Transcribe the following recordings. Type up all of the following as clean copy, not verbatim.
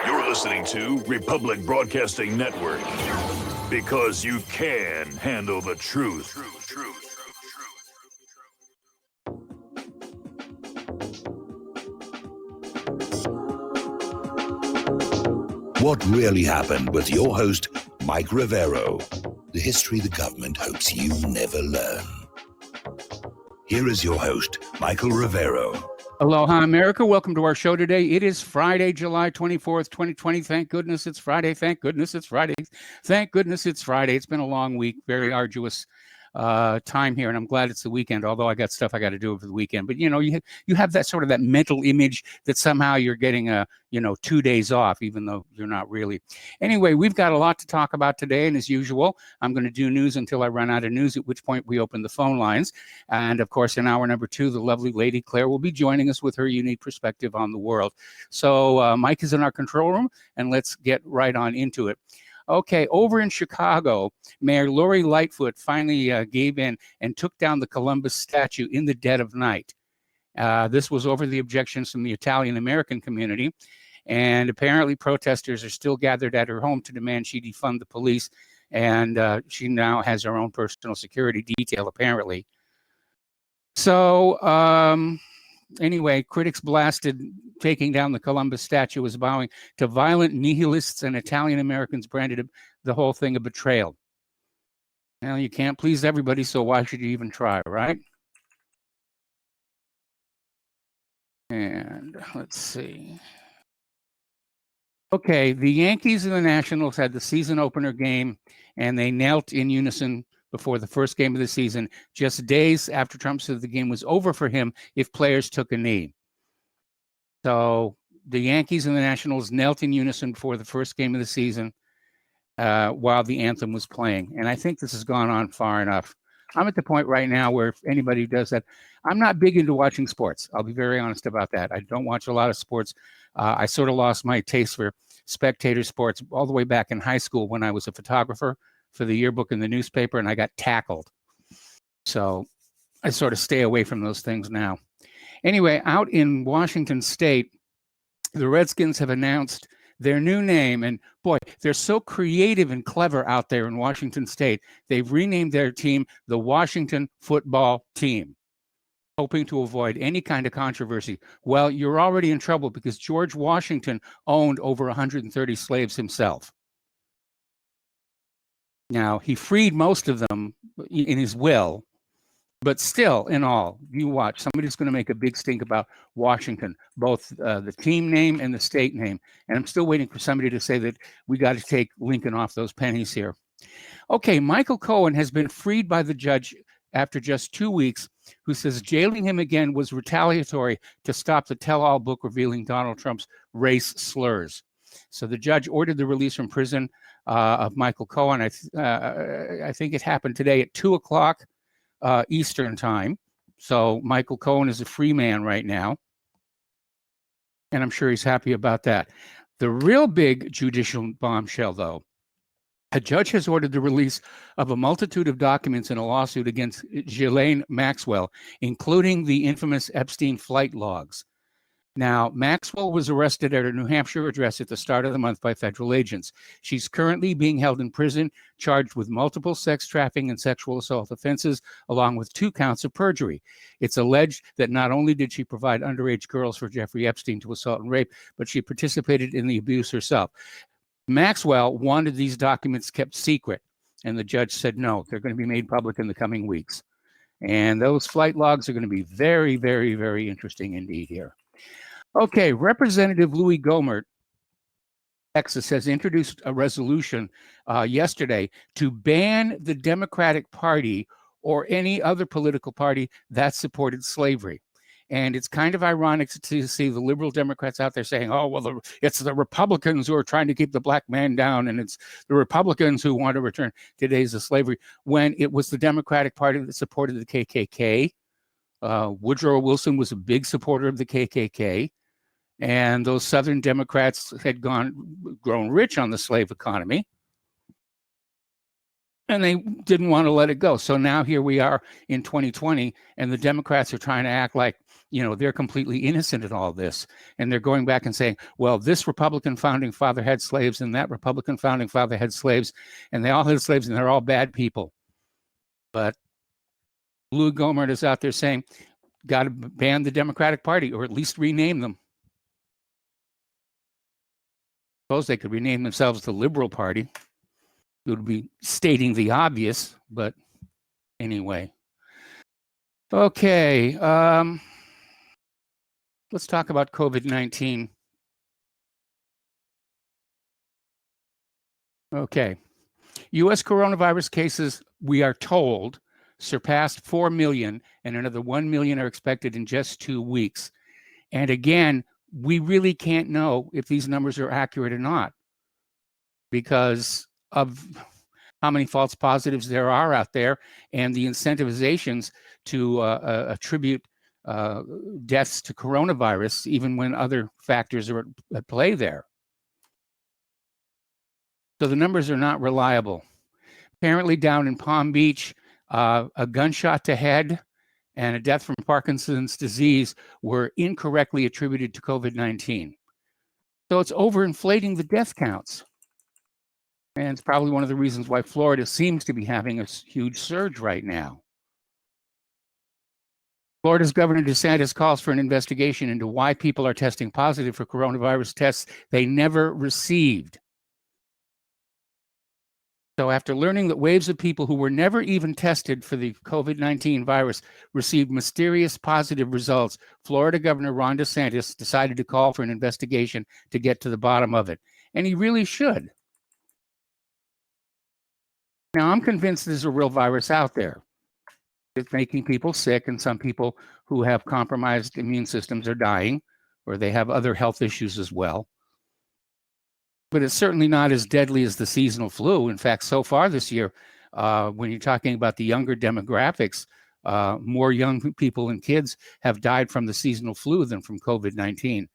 You're listening to Republic Broadcasting Network because you can handle the truth. What really happened with your host, Mike Rivero? The history the government hopes you never learn. Here is your host, Michael Rivero. Aloha, America. Welcome to our show today. It is Friday, July 24th, 2020. Thank goodness it's Friday. Thank goodness it's Friday. Thank goodness it's Friday. It's been a long week, very arduous time here, and I'm glad it's the weekend, although I got stuff I got to do over the weekend. But, you know, you have that sort of that mental image that somehow you're getting 2 days off, even though you're not really. Anyway, we've got a lot to talk about today, and as usual, I'm going to do news until I run out of news, at which point we open the phone lines. And, of course, in hour number 2, the lovely Lady Claire will be joining us with her unique perspective on the world. So Mike is in our control room, and let's get right on into it. Okay, over in Chicago, Mayor Lori Lightfoot finally gave in and took down the Columbus statue in the dead of night. This was over the objections from the Italian-American community, and apparently protesters are still gathered at her home to demand she defund the police, and she now has her own personal security detail, apparently. So, anyway, critics blasted taking down the Columbus statue as bowing to violent nihilists, and Italian Americans branded the whole thing a betrayal. Now, you can't please everybody, so why should you even try, right? And let's see. Okay, the Yankees and the Nationals had the season opener game, and they knelt in unison before the first game of the season, just days after Trump said the game was over for him if players took a knee. So the Yankees and the Nationals knelt in unison before the first game of the season while the anthem was playing. And I think this has gone on far enough. I'm at the point right now where if anybody does that, I'm not big into watching sports. I'll be very honest about that. I don't watch a lot of sports. I sort of lost my taste for spectator sports all the way back in high school when I was a photographer for the yearbook in the newspaper, and I got tackled. So I sort of stay away from those things now. Anyway, out in Washington State, the Redskins have announced their new name. And boy, they're so creative and clever out there in Washington State. They've renamed their team the Washington Football Team, hoping to avoid any kind of controversy. Well, you're already in trouble because George Washington owned over 130 slaves himself. Now, he freed most of them in his will. But still, in all, you watch, somebody's going to make a big stink about Washington, both the team name and the state name. And I'm still waiting for somebody to say that we got to take Lincoln off those pennies here. Okay, Michael Cohen has been freed by the judge after just 2 weeks, who says jailing him again was retaliatory to stop the tell-all book revealing Donald Trump's race slurs. So the judge ordered the release from prison of Michael Cohen. I think it happened today at 2 o'clock. Eastern time. So Michael Cohen is a free man right now. And I'm sure he's happy about that. The real big judicial bombshell, though, a judge has ordered the release of a multitude of documents in a lawsuit against Ghislaine Maxwell, including the infamous Epstein flight logs. Now, Maxwell was arrested at her New Hampshire address at the start of the month by federal agents. She's currently being held in prison, charged with multiple sex trafficking and sexual assault offenses, along with 2 counts of perjury. It's alleged that not only did she provide underage girls for Jeffrey Epstein to assault and rape, but she participated in the abuse herself. Maxwell wanted these documents kept secret, and the judge said no, they're going to be made public in the coming weeks. And those flight logs are going to be very, very, very interesting indeed here. Okay, Representative Louis Gohmert, Texas, has introduced a resolution yesterday to ban the Democratic Party or any other political party that supported slavery. And it's kind of ironic to see the liberal Democrats out there saying, oh, well, it's the Republicans who are trying to keep the black man down, and it's the Republicans who want to return to days of slavery, when it was the Democratic Party that supported the KKK. Woodrow Wilson was a big supporter of the KKK. And those Southern Democrats had grown rich on the slave economy. and they didn't want to let it go. So now here we are in 2020, and the Democrats are trying to act like, they're completely innocent in all this. And they're going back and saying, well, this Republican founding father had slaves and that Republican founding father had slaves, and they all had slaves, and they're all bad people. But Lou Gohmert is out there saying, got to ban the Democratic Party, or at least rename them. Suppose they could rename themselves the Liberal Party. It would be stating the obvious, but anyway. Okay, let's talk about COVID-19. Okay, U.S. coronavirus cases, we are told, surpassed 4 million, and another 1 million are expected in just 2 weeks. And again, we really can't know if these numbers are accurate or not, because of how many false positives there are out there and the incentivizations to attribute deaths to coronavirus, even when other factors are at play there. So the numbers are not reliable. Apparently down in Palm Beach, a gunshot to head and a death from Parkinson's disease were incorrectly attributed to COVID-19. So it's overinflating the death counts. And it's probably one of the reasons why Florida seems to be having a huge surge right now. Florida's Governor DeSantis calls for an investigation into why people are testing positive for coronavirus tests they never received. So after learning that waves of people who were never even tested for the COVID-19 virus received mysterious positive results, Florida Governor Ron DeSantis decided to call for an investigation to get to the bottom of it. And he really should. Now, I'm convinced there's a real virus out there. It's making people sick, and some people who have compromised immune systems are dying, or they have other health issues as well. But it's certainly not as deadly as the seasonal flu. In fact, so far this year, when you're talking about the younger demographics, more young people and kids have died from the seasonal flu than from COVID-19.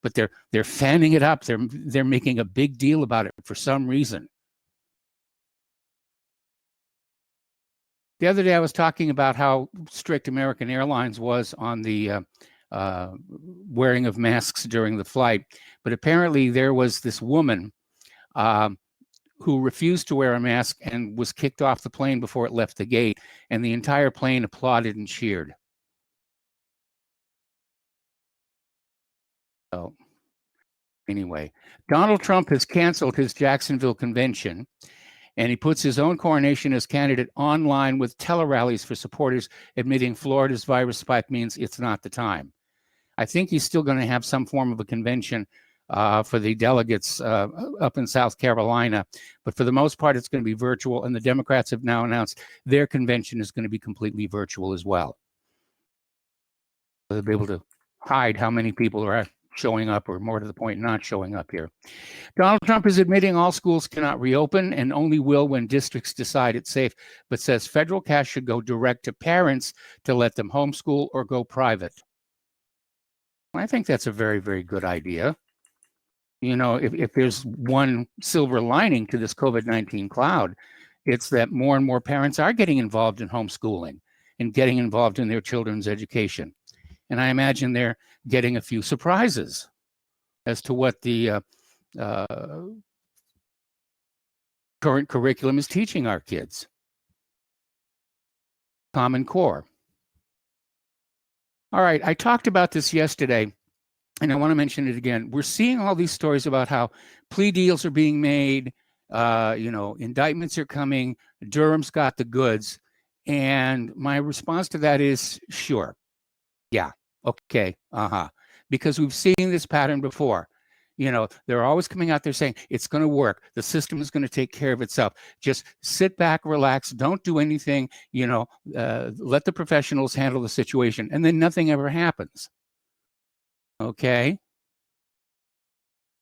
But they're fanning it up. They're making a big deal about it for some reason. The other day, I was talking about how strict American Airlines was on the wearing of masks during the flight. But apparently there was this woman who refused to wear a mask and was kicked off the plane before it left the gate, and the entire plane applauded and cheered. So anyway, Donald Trump has canceled his Jacksonville convention, and he puts his own coronation as candidate online with tele-rallies for supporters, admitting Florida's virus spike means it's not the time. I think he's still going to have some form of a convention for the delegates up in South Carolina. But for the most part, it's going to be virtual. And the Democrats have now announced their convention is going to be completely virtual as well. So they'll be able to hide how many people are showing up, or more to the point, not showing up here. Donald Trump is admitting all schools cannot reopen and only will when districts decide it's safe, but says federal cash should go direct to parents to let them homeschool or go private. I think that's a very, very good idea. You know, if there's one silver lining to this COVID-19 cloud, it's that more and more parents are getting involved in homeschooling and getting involved in their children's education. And I imagine they're getting a few surprises as to what the current curriculum is teaching our kids. Common Core. All right, I talked about this yesterday, and I want to mention it again. We're seeing all these stories about how plea deals are being made, indictments are coming, Durham's got the goods. And my response to that is, sure. Yeah, okay, because we've seen this pattern before. You know, they're always coming out there saying, it's going to work. The system is going to take care of itself. Just sit back, relax, don't do anything, let the professionals handle the situation. And then nothing ever happens. Okay.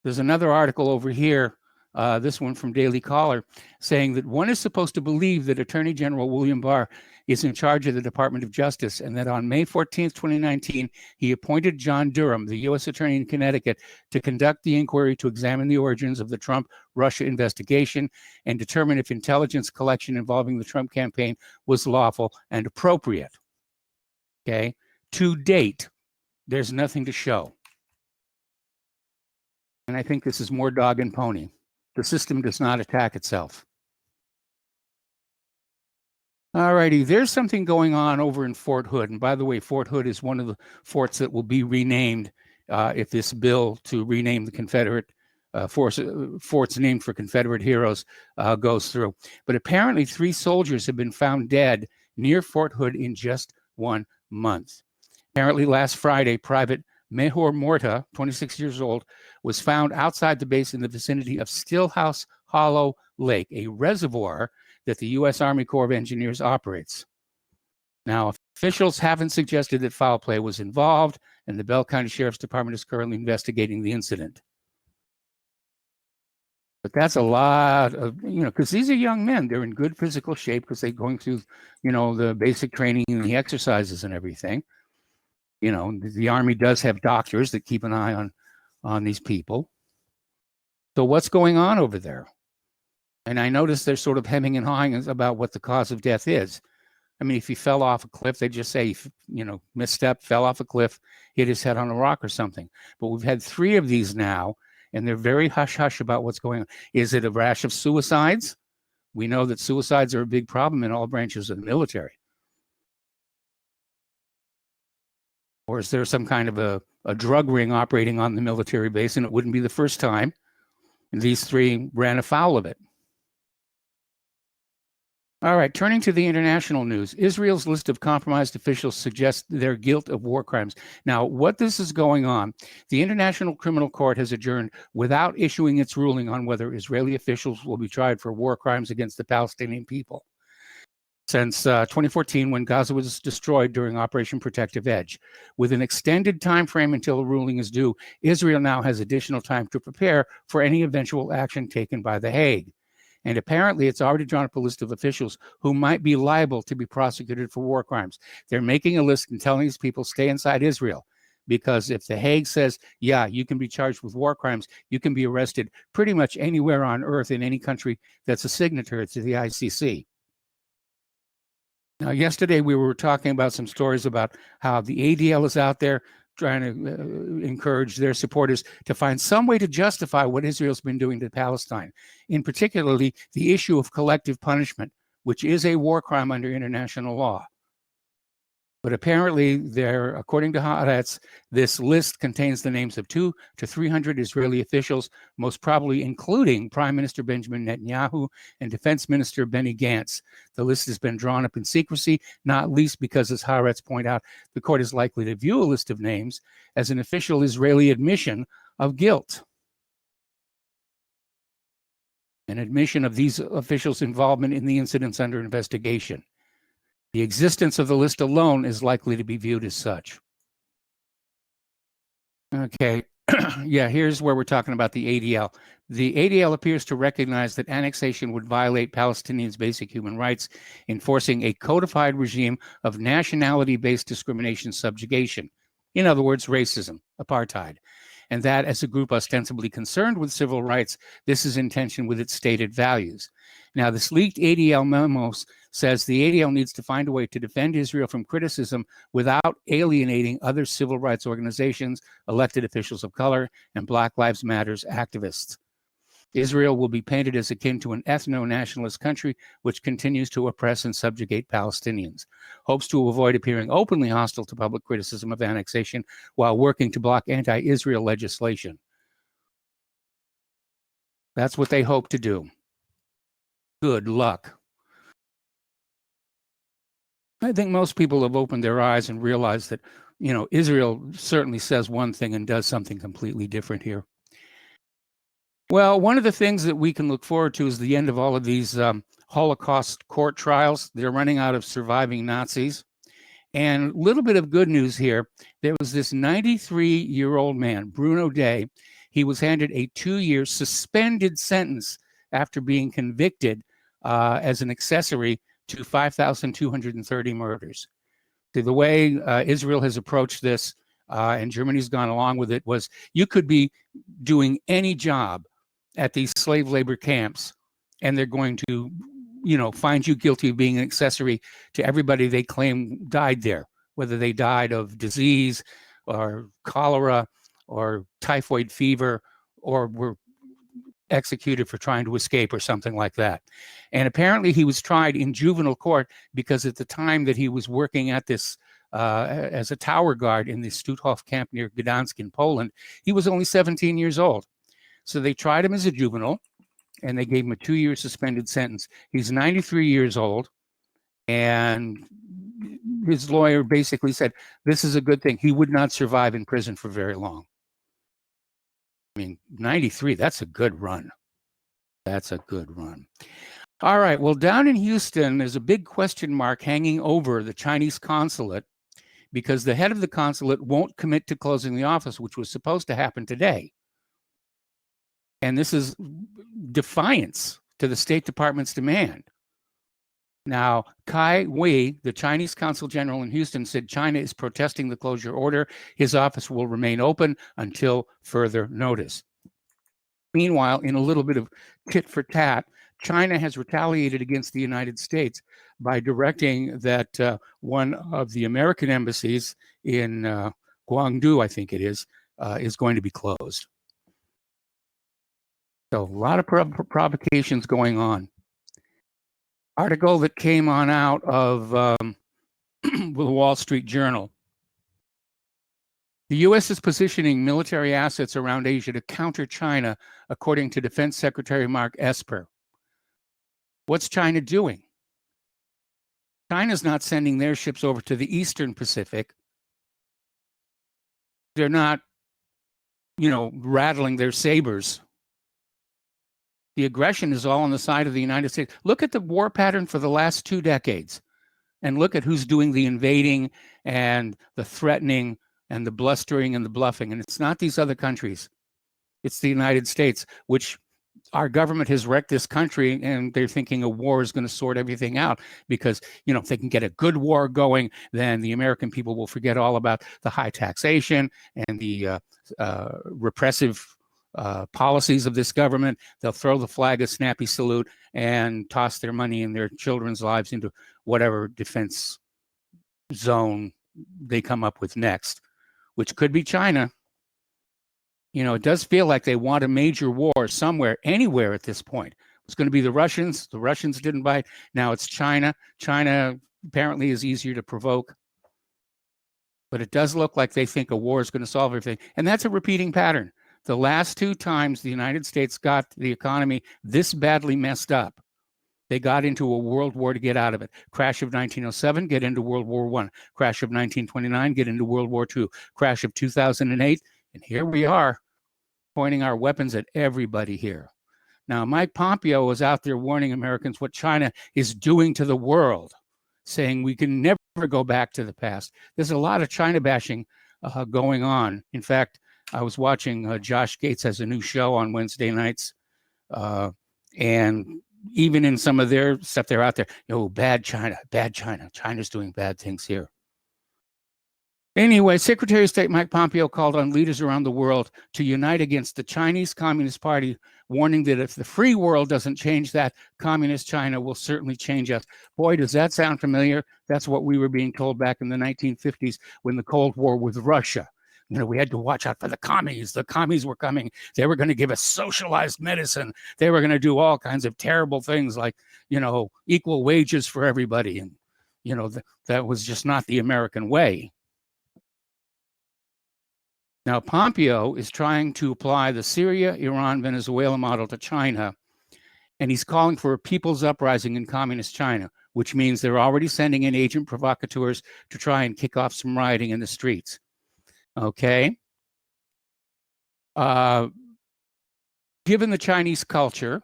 There's another article over here this one from Daily Caller, saying that one is supposed to believe that Attorney General William Barr is in charge of the Department of Justice, and that on May 14th, 2019, he appointed John Durham, the U.S. Attorney in Connecticut, to conduct the inquiry to examine the origins of the Trump-Russia investigation and determine if intelligence collection involving the Trump campaign was lawful and appropriate. Okay? To date, there's nothing to show. And I think this is more dog and pony. The system does not attack itself. All righty, there's something going on over in Fort Hood. And by the way, Fort Hood is one of the forts that will be renamed if this bill to rename the Confederate forts named for Confederate heroes goes through. But apparently 3 soldiers have been found dead near Fort Hood in just 1 month. Apparently last Friday, Private Mehor Morta, 26 years old, was found outside the base in the vicinity of Stillhouse Hollow Lake, a reservoir that the U.S. Army Corps of Engineers operates. Now, officials haven't suggested that foul play was involved, and the Bell County Sheriff's Department is currently investigating the incident. But that's a lot of, because these are young men. They're in good physical shape because they're going through, the basic training and the exercises and everything. The Army does have doctors that keep an eye on these people. So what's going on over there? And I noticed they're sort of hemming and hawing about what the cause of death is. I mean, if he fell off a cliff, they just say, misstep, fell off a cliff, hit his head on a rock or something. But we've had 3 of these now, and they're very hush-hush about what's going on. Is it a rash of suicides? We know that suicides are a big problem in all branches of the military. Or is there some kind of a drug ring operating on the military base, and it wouldn't be the first time. And these 3 ran afoul of it. All right, turning to the international news, Israel's list of compromised officials suggests their guilt of war crimes. Now, what this is going on, the International Criminal Court has adjourned without issuing its ruling on whether Israeli officials will be tried for war crimes against the Palestinian people. Since 2014, when Gaza was destroyed during Operation Protective Edge. With an extended time frame until a ruling is due, Israel now has additional time to prepare for any eventual action taken by The Hague. And apparently it's already drawn up a list of officials who might be liable to be prosecuted for war crimes. They're making a list and telling these people stay inside Israel, because if The Hague says, yeah, you can be charged with war crimes, you can be arrested pretty much anywhere on earth in any country that's a signatory to the ICC. Now, yesterday we were talking about some stories about how the ADL is out there trying to encourage their supporters to find some way to justify what Israel's been doing to Palestine, in particularly the issue of collective punishment, which is a war crime under international law. But apparently, according to Haaretz, this list contains the names of 200 to 300 Israeli officials, most probably including Prime Minister Benjamin Netanyahu and Defense Minister Benny Gantz. The list has been drawn up in secrecy, not least because, as Haaretz pointed out, the court is likely to view a list of names as an official Israeli admission of guilt. An admission of these officials' involvement in the incidents under investigation. The existence of the list alone is likely to be viewed as such. Okay, yeah, here's where we're talking about the ADL. The ADL appears to recognize that annexation would violate Palestinians' basic human rights, enforcing a codified regime of nationality-based discrimination subjugation. In other words, racism, apartheid. And that, as a group ostensibly concerned with civil rights, this is in tension with its stated values. Now, this leaked ADL memo says the ADL needs to find a way to defend Israel from criticism without alienating other civil rights organizations, elected officials of color, and Black Lives Matter activists. Israel will be painted as akin to an ethno-nationalist country which continues to oppress and subjugate Palestinians. Hopes to avoid appearing openly hostile to public criticism of annexation while working to block anti-Israel legislation. That's what they hope to do. Good luck. I think most people have opened their eyes and realized that, Israel certainly says one thing and does something completely different here. Well, one of the things that we can look forward to is the end of all of these Holocaust court trials. They're running out of surviving Nazis. And a little bit of good news here. There was this 93-year-old man, Bruno Day. He was handed a 2-year suspended sentence after being convicted as an accessory to 5,230 murders. So the way Israel has approached this, and Germany's gone along with it, was you could be doing any job at these slave labor camps, and they're going to, find you guilty of being an accessory to everybody they claim died there, whether they died of disease or cholera or typhoid fever or were executed for trying to escape or something like that. And apparently he was tried in juvenile court because at the time that he was working at this as a tower guard in the Stutthof camp near Gdansk in Poland, he was only 17 years old. So they tried him as a juvenile and they gave him a 2-year suspended sentence. He's 93 years old, and his lawyer basically said, this is a good thing. He would not survive in prison for very long. I mean, 93, that's a good run. That's a good run. All right, well, down in Houston, there's a big question mark hanging over the Chinese consulate because the head of the consulate won't commit to closing the office, which was supposed to happen today. And this is defiance to the State Department's demand. Now, Kai Wei, the Chinese consul general in Houston, said China is protesting the closure order. His office will remain open until further notice. Meanwhile, in a little bit of tit for tat, China has retaliated against the United States by directing that one of the American embassies in Guangzhou, I think it is going to be closed. So a lot of provocations going on. Article that came on out of the Wall Street Journal. The U.S. is positioning military assets around Asia to counter China, according to Defense Secretary Mark Esper. What's China doing? China's not sending their ships over to the Eastern Pacific. They're not, rattling their sabers. The aggression is all on the side of the United States. Look at the war pattern for the last 2 decades and look at who's doing the invading and the threatening and the blustering and the bluffing. And it's not these other countries. It's the United States, which our government has wrecked this country, and they're thinking a war is going to sort everything out because, if they can get a good war going, then the American people will forget all about the high taxation and the repressive policies of this government. They'll throw the flag a snappy salute and toss their money and their children's lives into whatever defense zone they come up with next, which could be China. It does feel like they want a major war somewhere, anywhere at this point. It's going to be the Russians. The Russians didn't bite. Now it's China. China apparently is easier to provoke. But it does look like they think a war is going to solve everything. And that's a repeating pattern. The last 2 times the United States got the economy this badly messed up, they got into a world war to get out of it. Crash of 1907, get into World War I. Crash of 1929, get into World War II. Crash of 2008, and here we are, pointing our weapons at everybody here. Now, Mike Pompeo was out there warning Americans what China is doing to the world, saying we can never go back to the past. There's a lot of China bashing going on. In fact, I was watching Josh Gates has a new show on Wednesday nights, and even in some of their stuff, they're out there, bad China, China's doing bad things here. Anyway, Secretary of State Mike Pompeo called on leaders around the world to unite against the Chinese Communist Party, warning that if the free world doesn't change that, communist China will certainly change us. Boy, does that sound familiar. That's what we were being told back in the 1950s when the Cold War with Russia. We had to watch out for the commies. The commies were coming. They were going to give us socialized medicine. They were going to do all kinds of terrible things like, equal wages for everybody. And, that was just not the American way. Now, Pompeo is trying to apply the Syria, Iran, Venezuela model to China, and he's calling for a people's uprising in communist China, which means they're already sending in agent provocateurs to try and kick off some rioting in the streets. Okay? Given the Chinese culture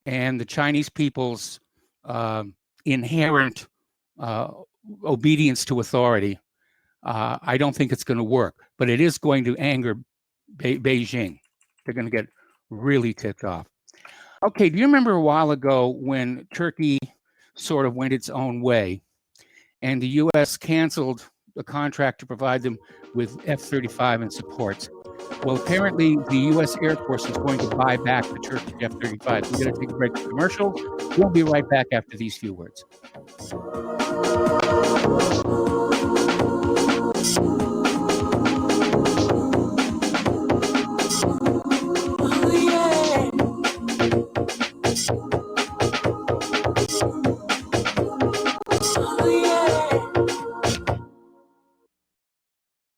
and the Chinese people's inherent obedience to authority, I don't think it's going to work, but it is going to anger Beijing. they're going to get really ticked off. Okay, do you remember a while ago when Turkey sort of went its own way and the U.S. canceled a contract to provide them with F-35 and supports? Well, apparently the U.S. Air Force is going to buy back the Turkish F-35. We're going to take a break for commercial. We'll be right back after these few words.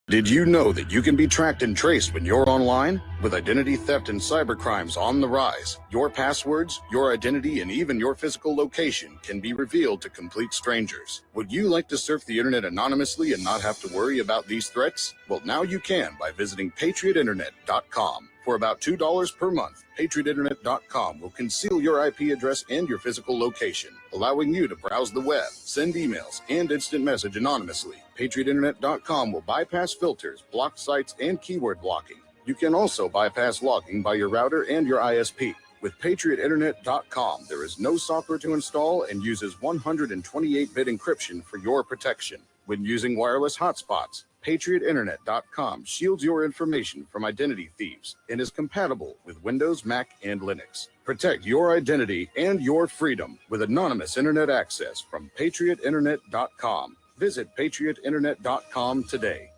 Did you know that you can be tracked and traced when you're online? With identity theft and cybercrimes on the rise, your passwords, your identity, and even your physical location can be revealed to complete strangers. Would you like to surf the internet anonymously and not have to worry about these threats? Well, now you can by visiting patriotinternet.com. For about $2 per month, patriotinternet.com will conceal your IP address and your physical location, allowing you to browse the web, send emails, and instant message anonymously. patriotinternet.com will bypass filters, block sites, and keyword blocking. You can also bypass logging by your router and your ISP. With patriotinternet.com, there is no software to install and uses 128-bit encryption for your protection. When using wireless hotspots, patriotinternet.com shields your information from identity thieves and is compatible with Windows, Mac, and Linux. Protect your identity and your freedom with anonymous internet access from patriotinternet.com. Visit patriotinternet.com today.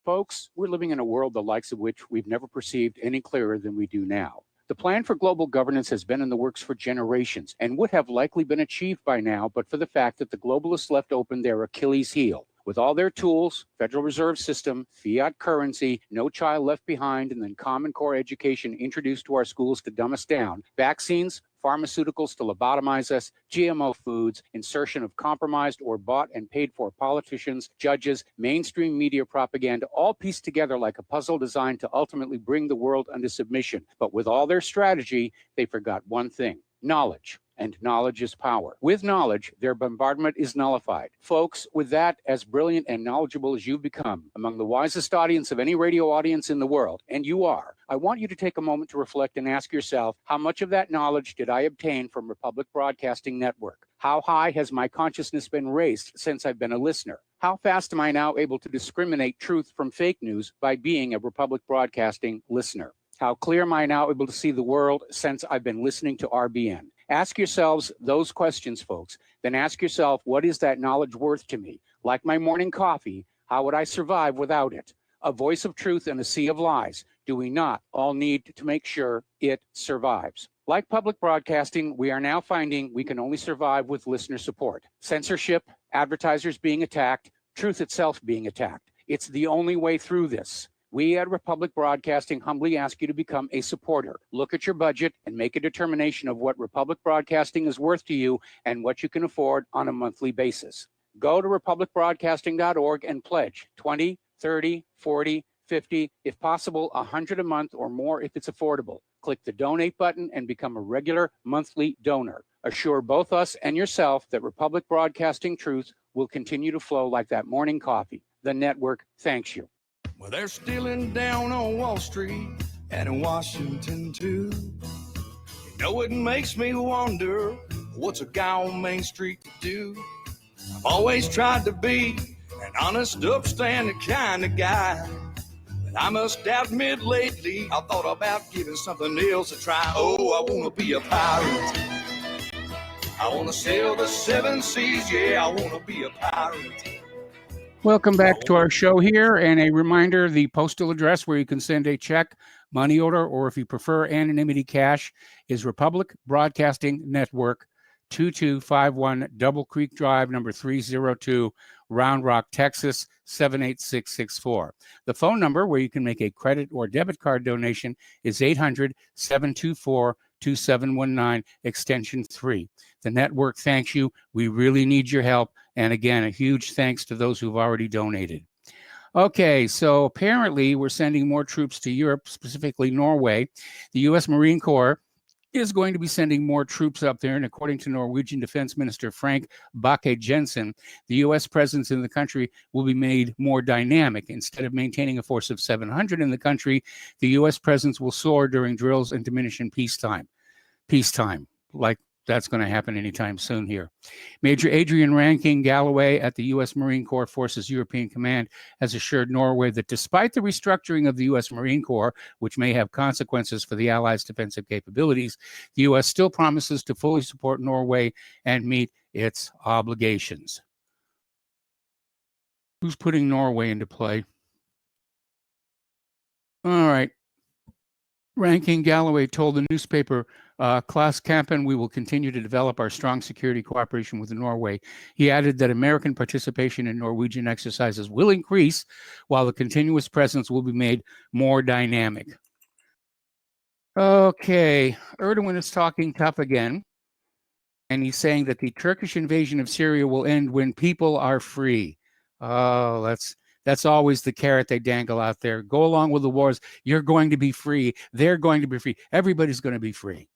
Folks, we're living in a world the likes of which we've never perceived any clearer than we do now. The plan for global governance has been in the works for generations and would have likely been achieved by now, but for the fact that the globalists left open their Achilles heel. With all their tools, Federal Reserve System, fiat currency, no child left behind, and then Common Core education introduced to our schools to dumb us down, vaccines, pharmaceuticals to lobotomize us, GMO foods, insertion of compromised or bought and paid for politicians, judges, mainstream media propaganda, all pieced together like a puzzle designed to ultimately bring the world under submission. But with all their strategy, they forgot one thing: knowledge. And knowledge is power. With knowledge, their bombardment is nullified. Folks, with that, as brilliant and knowledgeable as you've become, among the wisest audience of any radio audience in the world, and you are, I want you to take a moment to reflect and ask yourself, how much of that knowledge did I obtain from Republic Broadcasting Network? How high has my consciousness been raised since I've been a listener? How fast am I now able to discriminate truth from fake news by being a Republic Broadcasting listener? How clear am I now able to see the world since I've been listening to RBN? Ask yourselves those questions, folks. Then ask yourself, what is that knowledge worth to me? Like my morning coffee, how would I survive without it? A voice of truth in a sea of lies. Do we not all need to make sure it survives? Like public broadcasting, we are now finding we can only survive with listener support. Censorship, advertisers being attacked, truth itself being attacked. It's the only way through this. We at Republic Broadcasting humbly ask you to become a supporter. Look at your budget and make a determination of what Republic Broadcasting is worth to you and what you can afford on a monthly basis. Go to republicbroadcasting.org and pledge 20, 30, 40, 50, if possible, 100 a month or more if it's affordable. Click the donate button and become a regular monthly donor. Assure both us and yourself that Republic Broadcasting truth will continue to flow like that morning coffee. The network thanks you. Well, they're stealing down on Wall Street and in Washington, too. You know, it makes me wonder, what's a guy on Main Street to do? I've always tried to be an honest, upstanding kind of guy. But I must admit lately, I thought about giving something else a try. Oh, I want to be a pirate. I want to sail the seven seas. Yeah, I want to be a pirate. Welcome back to our show here, and a reminder, the postal address where you can send a check, money order, or if you prefer anonymity cash, is Republic Broadcasting Network, 2251 Double Creek Drive, number 302, Round Rock, Texas, 78664. The phone number where you can make a credit or debit card donation is 800-724-2719, extension 3. The network thanks you. We really need your help. And again, a huge thanks to those who've already donated. Okay, so apparently we're sending more troops to Europe, specifically Norway. The U.S. Marine Corps is going to be sending more troops up there. And according to Norwegian Defense Minister Frank Bakke-Jensen, the U.S. presence in the country will be made more dynamic. Instead of maintaining a force of 700 in the country, the U.S. presence will soar during drills and diminish in peacetime. Like that's going to happen anytime soon here. Major Adrian Rankin Galloway at the U.S. Marine Corps Forces European Command has assured Norway that despite the restructuring of the U.S. Marine Corps, which may have consequences for the Allies' defensive capabilities, the U.S. still promises to fully support Norway and meet its obligations. Who's putting Norway into play? All right. Rankin Galloway told the newspaper Klassekampen, we will continue to develop our strong security cooperation with Norway. He added that American participation in Norwegian exercises will increase, while the continuous presence will be made more dynamic. Okay, Erdogan is talking tough again, and he's saying that the Turkish invasion of Syria will end when people are free. Oh, that's always the carrot they dangle out there. Go along with the wars. You're going to be free. They're going to be free. Everybody's going to be free.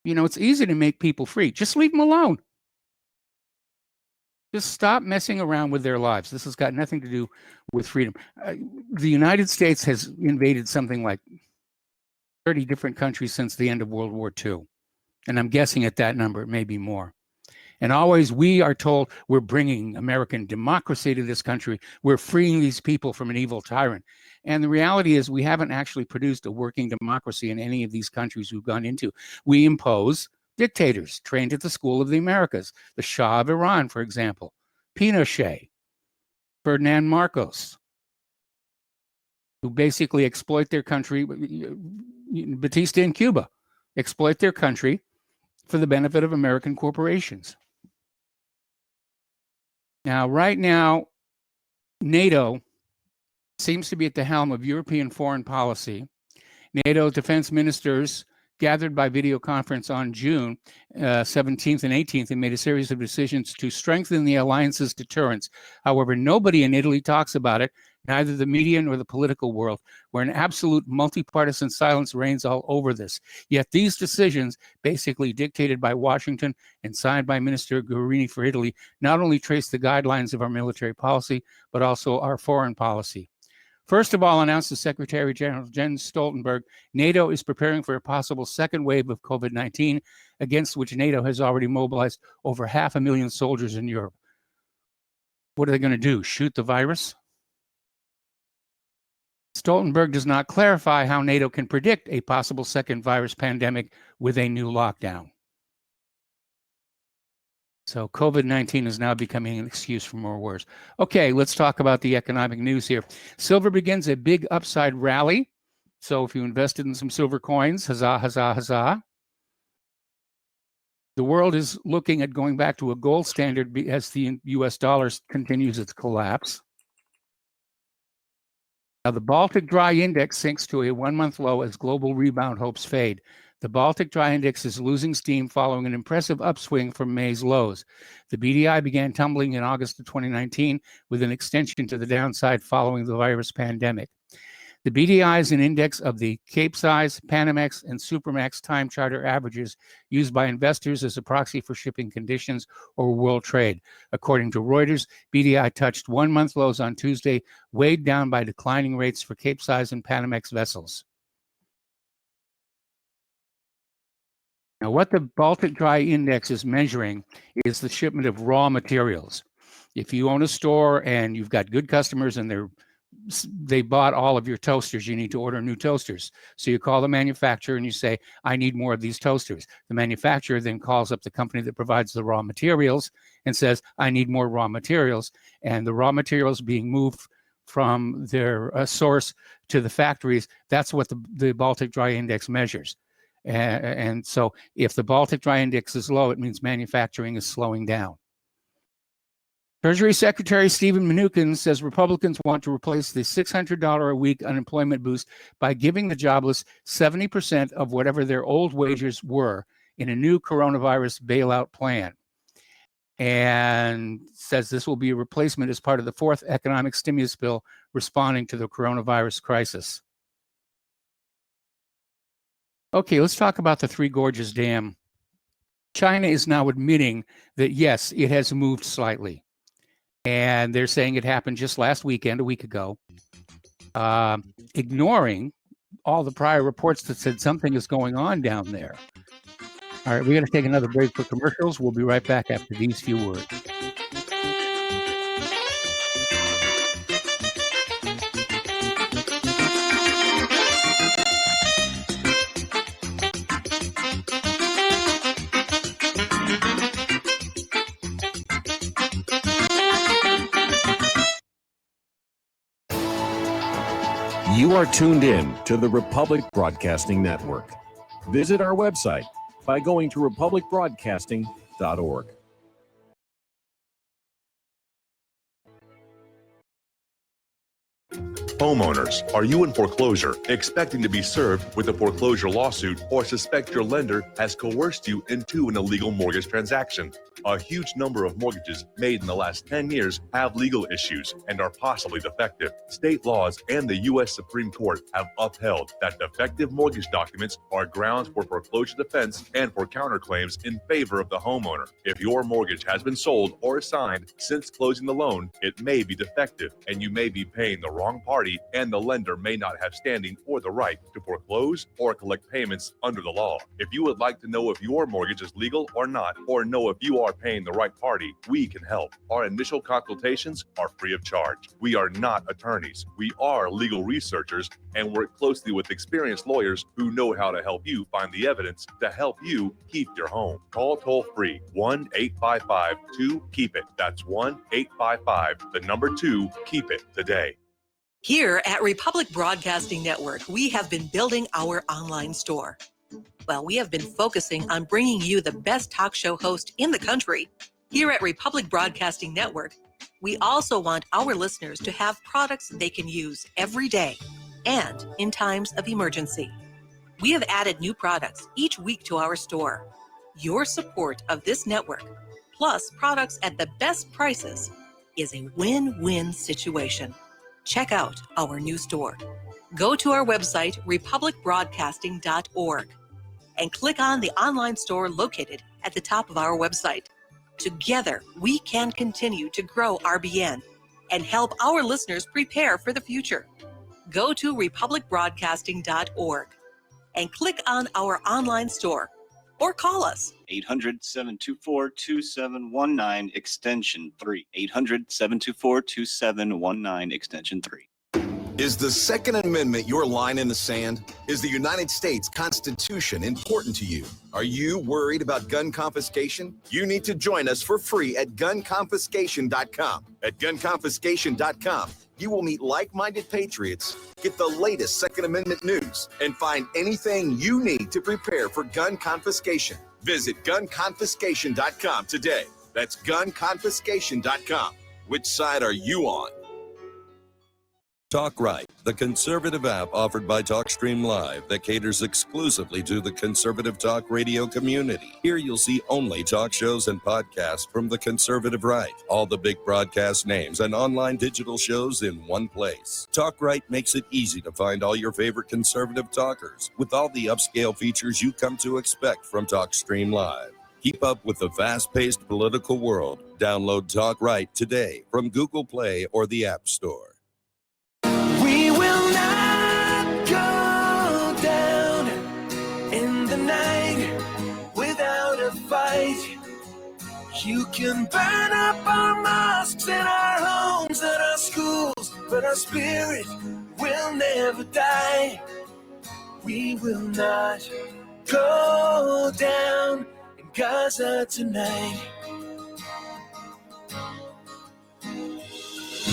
You know, it's easy to make people free. Just leave them alone. Just stop messing around with their lives. This has got nothing to do with freedom. The United States has invaded something like 30 different countries since the end of World War II. And I'm guessing at that number, it may be more. And always we are told we're bringing American democracy to this country. We're freeing these people from an evil tyrant. And the reality is we haven't actually produced a working democracy in any of these countries we've gone into. We impose dictators trained at the School of the Americas. The Shah of Iran, for example, Pinochet, Ferdinand Marcos, who basically exploit their country, Batista in Cuba, exploit their country for the benefit of American corporations. Now, right now, NATO seems to be at the helm of European foreign policy. NATO defense ministers gathered by video conference on June 17th and 18th and made a series of decisions to strengthen the alliance's deterrence. However, nobody in Italy talks about it, neither the media nor the political world, where an absolute multi-partisan silence reigns all over this. Yet these decisions, basically dictated by Washington and signed by Minister Guerini for Italy, not only trace the guidelines of our military policy, but also our foreign policy. First of all, announced the Secretary General Jens Stoltenberg, NATO is preparing for a possible second wave of COVID-19, against which NATO has already mobilized over 500,000 soldiers in Europe. What are they going to do? Shoot the virus? Stoltenberg does not clarify how NATO can predict a possible second virus pandemic with a new lockdown. So COVID-19 is now becoming an excuse for more wars. Okay, let's talk about the economic news here. Silver begins a big upside rally. So if you invested in some silver coins, huzzah, huzzah, huzzah. The world is looking at going back to a gold standard as the US dollar continues its collapse. Now, the Baltic Dry Index sinks to a one-month low as global rebound hopes fade. The Baltic Dry Index is losing steam following an impressive upswing from May's lows. The BDI began tumbling in August of 2019 with an extension to the downside following the virus pandemic. The BDI is an index of the Capesize, Panamax, and Supramax time charter averages used by investors as a proxy for shipping conditions or world trade. According to Reuters, BDI touched one-month lows on Tuesday, weighed down by declining rates for Capesize and Panamax vessels. Now, what the Baltic Dry Index is measuring is the shipment of raw materials. If you own a store and you've got good customers and they bought all of your toasters, you need to order new toasters. So you call the manufacturer and you say, I need more of these toasters. The manufacturer then calls up the company that provides the raw materials and says, I need more raw materials. And the raw materials being moved from their source to the factories, that's what the Baltic Dry Index measures. And so if the Baltic Dry Index is low, it means manufacturing is slowing down. Treasury Secretary Stephen Mnuchin says Republicans want to replace the $600 a week unemployment boost by giving the jobless 70% of whatever their old wages were in a new coronavirus bailout plan. And says this will be a replacement as part of the fourth economic stimulus bill responding to the coronavirus crisis. Okay, let's talk about the Three Gorges Dam. China is now admitting that, yes, it has moved slightly. And they're saying it happened just last weekend, a week ago, ignoring all the prior reports that said something is going on down there. All right, we're going to take another break for commercials. We'll be right back after these few words. You are tuned in to the Republic Broadcasting Network. Visit our website by going to republicbroadcasting.org. Homeowners, are you in foreclosure, expecting to be served with a foreclosure lawsuit, or suspect your lender has coerced you into an illegal mortgage transaction? A huge number of mortgages made in the last 10 years have legal issues and are possibly defective. State laws and the U.S. Supreme Court have upheld that defective mortgage documents are grounds for foreclosure defense and for counterclaims in favor of the homeowner. If your mortgage has been sold or assigned since closing the loan, it may be defective and you may be paying the wrong party, and the lender may not have standing or the right to foreclose or collect payments under the law. If you would like to know if your mortgage is legal or not, or know if you are paying the right party, we can help. Our initial consultations are free of charge. We are not attorneys. We are legal researchers and work closely with experienced lawyers who know how to help you find the evidence to help you keep your home. Call toll free 1-855-2-KEEP-IT. That's 1-855-2-KEEP-IT today. Here at Republic Broadcasting Network, we have been building our online store. Well, we have been focusing on bringing you the best talk show host in the country. Here at Republic Broadcasting Network, we also want our listeners to have products they can use every day and in times of emergency. We have added new products each week to our store. Your support of this network, plus products at the best prices, is a win-win situation. Check out our new store. Go to our website, republicbroadcasting.org, and click on the online store located at the top of our website. Together, we can continue to grow RBN and help our listeners prepare for the future. Go to republicbroadcasting.org and click on our online store or call us. 800-724-2719, extension 3. 800-724-2719, extension 3. Is the Second Amendment your line in the sand? Is the United States Constitution important to you? Are you worried about gun confiscation? You need to join us for free at gunconfiscation.com. At gunconfiscation.com, you will meet like-minded patriots, get the latest Second Amendment news, and find anything you need to prepare for gun confiscation. Visit gunconfiscation.com today. That's gunconfiscation.com. Which side are you on? Talk Right, the conservative app offered by TalkStream Live that caters exclusively to the conservative talk radio community. Here you'll see only talk shows and podcasts from the conservative right, all the big broadcast names and online digital shows in one place. Talk Right makes it easy to find all your favorite conservative talkers with all the upscale features you come to expect from TalkStream Live. Keep up with the fast-paced political world. Download Talk Right today from Google Play or the App Store. We will not go down in the night without a fight. You can burn up our mosques and our homes and our schools, but our spirit will never die. We will not go down in Gaza tonight.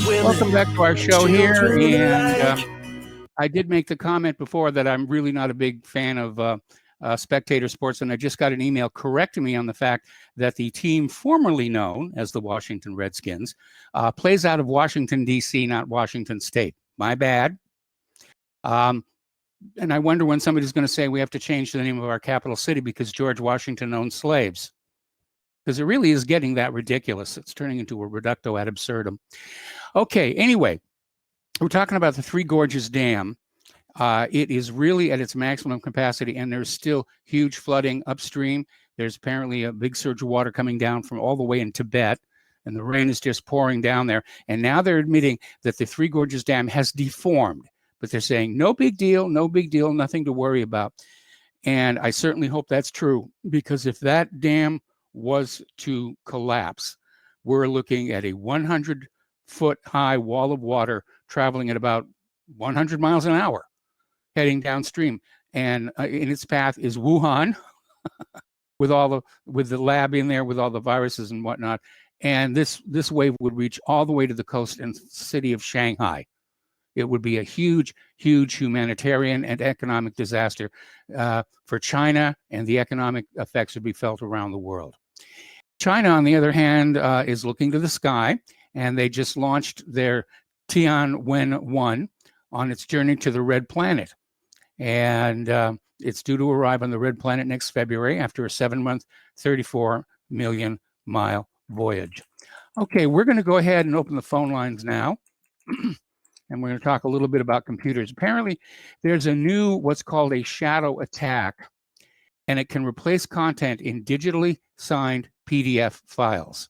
Welcome back to our show here, and I did make the comment before that I'm really not a big fan of spectator sports, and I just got an email correcting me on the fact that the team formerly known as the Washington Redskins plays out of Washington, D.C., not Washington State. My bad. And I wonder when somebody's going to say we have to change the name of our capital city because George Washington owned slaves. Because it really is getting that ridiculous. It's turning into a reducto ad absurdum. Okay, anyway, we're talking about the Three Gorges Dam. It is really at its maximum capacity, and there's still huge flooding upstream. There's apparently a big surge of water coming down from all the way in Tibet, and the rain is just pouring down there. And now they're admitting that the Three Gorges Dam has deformed, but they're saying no big deal, nothing to worry about. And I certainly hope that's true, because if that dam was to collapse, we're looking at a 100-foot high wall of water traveling at about 100 miles an hour heading downstream. And in its path is Wuhan with the lab in there with all the viruses and whatnot. And this wave would reach all the way to the coast and city of Shanghai. It would be a huge, huge humanitarian and economic disaster for China, and the economic effects would be felt around the world. China, on the other hand, is looking to the sky, and they just launched their Tianwen-1 on its journey to the Red Planet. And it's due to arrive on the Red Planet next February after a 7-month, 34 million mile voyage. Okay, we're going to go ahead and open the phone lines now. And we're going to talk a little bit about computers. Apparently, there's a new, what's called a shadow attack, and it can replace content in digitally signed PDF files.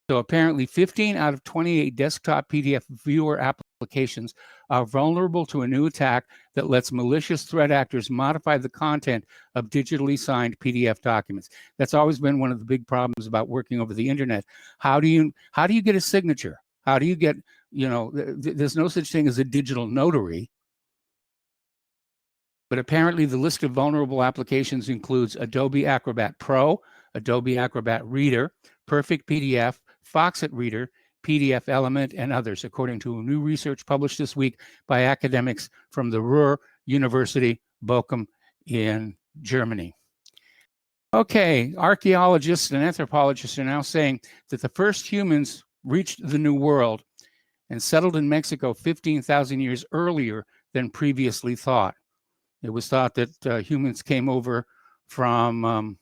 So apparently 15 out of 28 desktop PDF viewer applications are vulnerable to a new attack that lets malicious threat actors modify the content of digitally signed PDF documents. That's always been one of the big problems about working over the internet. How do you get a signature? How do you get, there's no such thing as a digital notary. But apparently the list of vulnerable applications includes Adobe Acrobat Pro, Adobe Acrobat Reader, Perfect PDF, Foxit Reader, PDF Element, and others, according to new research published this week by academics from the Ruhr University Bochum in Germany. Okay, archaeologists and anthropologists are now saying that the first humans reached the New World and settled in Mexico 15,000 years earlier than previously thought. It was thought that humans came over from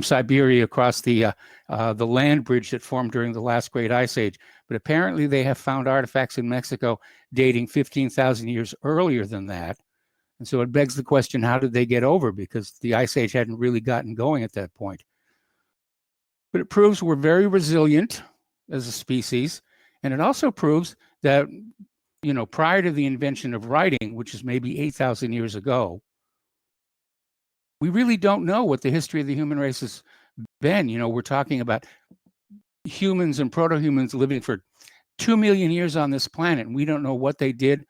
Siberia across the land bridge that formed during the last great ice age. But apparently they have found artifacts in Mexico dating 15,000 years earlier than that. And so it begs the question, how did they get over? Because the ice age hadn't really gotten going at that point. But it proves we're very resilient as a species. And it also proves that, prior to the invention of writing, which is maybe 8,000 years ago, we really don't know what the history of the human race has been. We're talking about humans and proto-humans living for 2 million years on this planet, and we don't know what they did.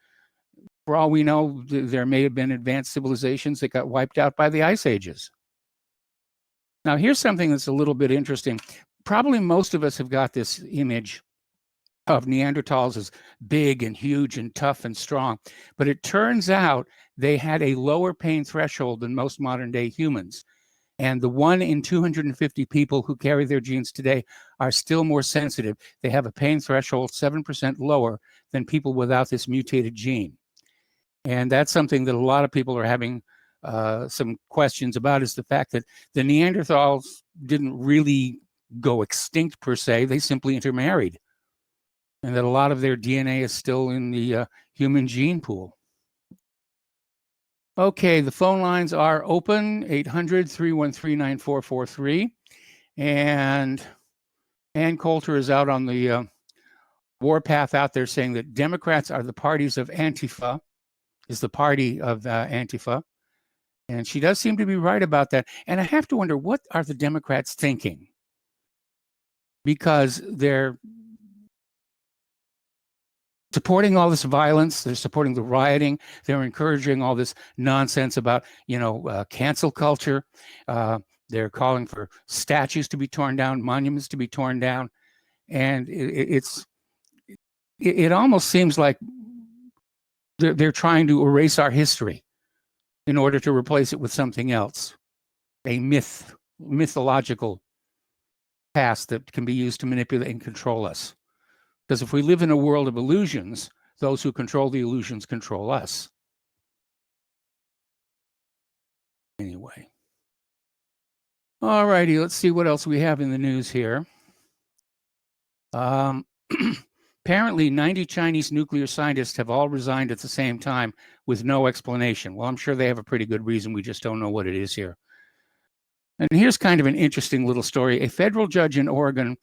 For all we know, there may have been advanced civilizations that got wiped out by the ice ages. Now, here's something that's a little bit interesting. Probably most of us have got this image of Neanderthals as big and huge and tough and strong, but it turns out they had a lower pain threshold than most modern day humans. And the 1 in 250 people who carry their genes today are still more sensitive. They have a pain threshold 7% lower than people without this mutated gene. And that's something that a lot of people are having some questions about, is the fact that the Neanderthals didn't really go extinct per se. They simply intermarried. And that a lot of their DNA is still in the human gene pool. Okay, the phone lines are open, 800-313-9443. And Ann Coulter is out on the warpath out there saying that Democrats are the parties of Antifa, is the party of Antifa. And she does seem to be right about that. And I have to wonder, what are the Democrats thinking? Because they're supporting all this violence, they're supporting the rioting, they're encouraging all this nonsense about, cancel culture. They're calling for statues to be torn down, monuments to be torn down. And it almost seems like they're trying to erase our history in order to replace it with something else, a mythological past that can be used to manipulate and control us. Because if we live in a world of illusions, those who control the illusions control us. Anyway. All righty, let's see what else we have in the news here. Penn Apparently, 90 Chinese nuclear scientists have all resigned at the same time with no explanation. Well, I'm sure they have a pretty good reason. We just don't know what it is here. And here's kind of an interesting little story. A federal judge in Oregon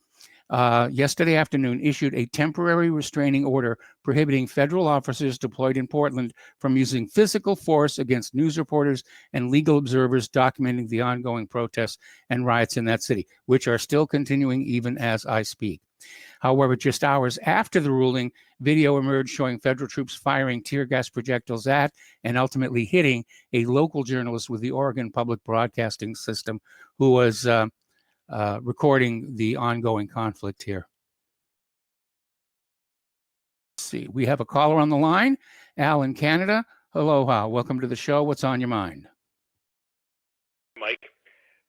yesterday afternoon issued a temporary restraining order prohibiting federal officers deployed in Portland from using physical force against news reporters and legal observers documenting the ongoing protests and riots in that city, which are still continuing even as I speak. However, just hours after the ruling, video emerged showing federal troops firing tear gas projectiles at and ultimately hitting a local journalist with the Oregon Public Broadcasting System who was recording the ongoing conflict here. Let's see, we have a caller on the line, Al in Canada. Aloha, welcome to the show. What's on your mind? Mike,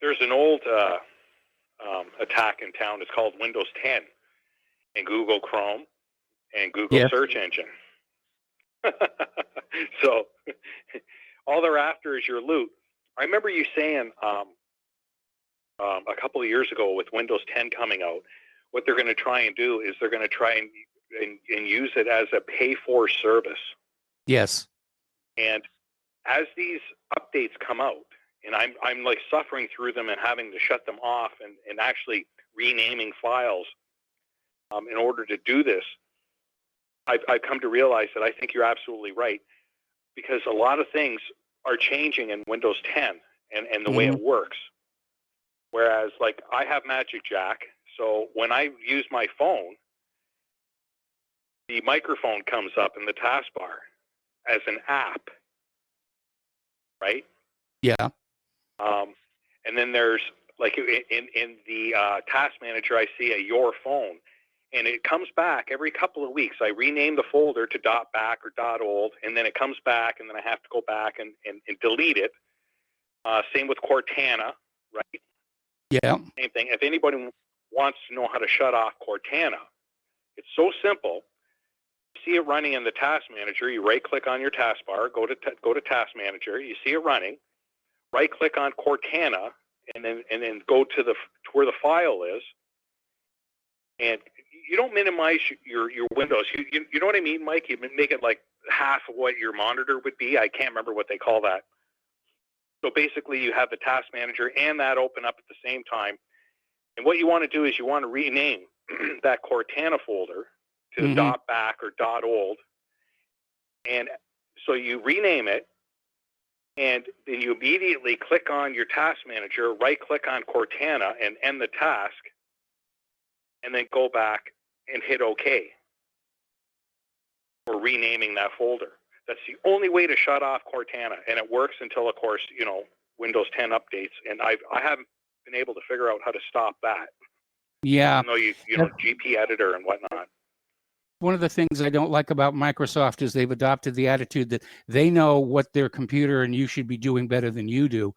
there's an old attack in town. It's called Windows 10 in Google Chrome and Google search engine. So all they're after is your loot. I remember you saying a couple of years ago with Windows 10 coming out, what they're going to try and do is they're going to try and use it as a pay-for service. Yes. And as these updates come out, and I'm like suffering through them and having to shut them off and actually renaming files in order to do this, I've come to realize that I think you're absolutely right, because a lot of things are changing in Windows 10 and the way it works. Whereas, like, I have Magic Jack, so when I use my phone, the microphone comes up in the taskbar as an app, right? Yeah. And then there's, like, in the task manager, I see a Your Phone, and it comes back every couple of weeks. I rename the folder to .back or .old, and then it comes back, and then I have to go back and delete it. Same with Cortana, right? Yeah. Same thing. If anybody wants to know how to shut off Cortana, it's so simple. You see it running in the task manager. You right-click on your taskbar, go to task manager. You see it running. Right-click on Cortana, and then go to where the file is. And you don't minimize your windows. You know what I mean, Mike? You make it like half of what your monitor would be. I can't remember what they call that. So basically, you have the task manager and that open up at the same time. And what you want to do is you want to rename that Cortana folder to .back or .old. And so you rename it, and then you immediately click on your task manager, right-click on Cortana, and end the task, and then go back and hit OK for renaming that folder. That's the only way to shut off Cortana, and it works until, of course, Windows 10 updates. And I haven't been able to figure out how to stop that. Yeah. Even though you know GP editor and whatnot. One of the things I don't like about Microsoft is they've adopted the attitude that they know what their computer and you should be doing better than you do,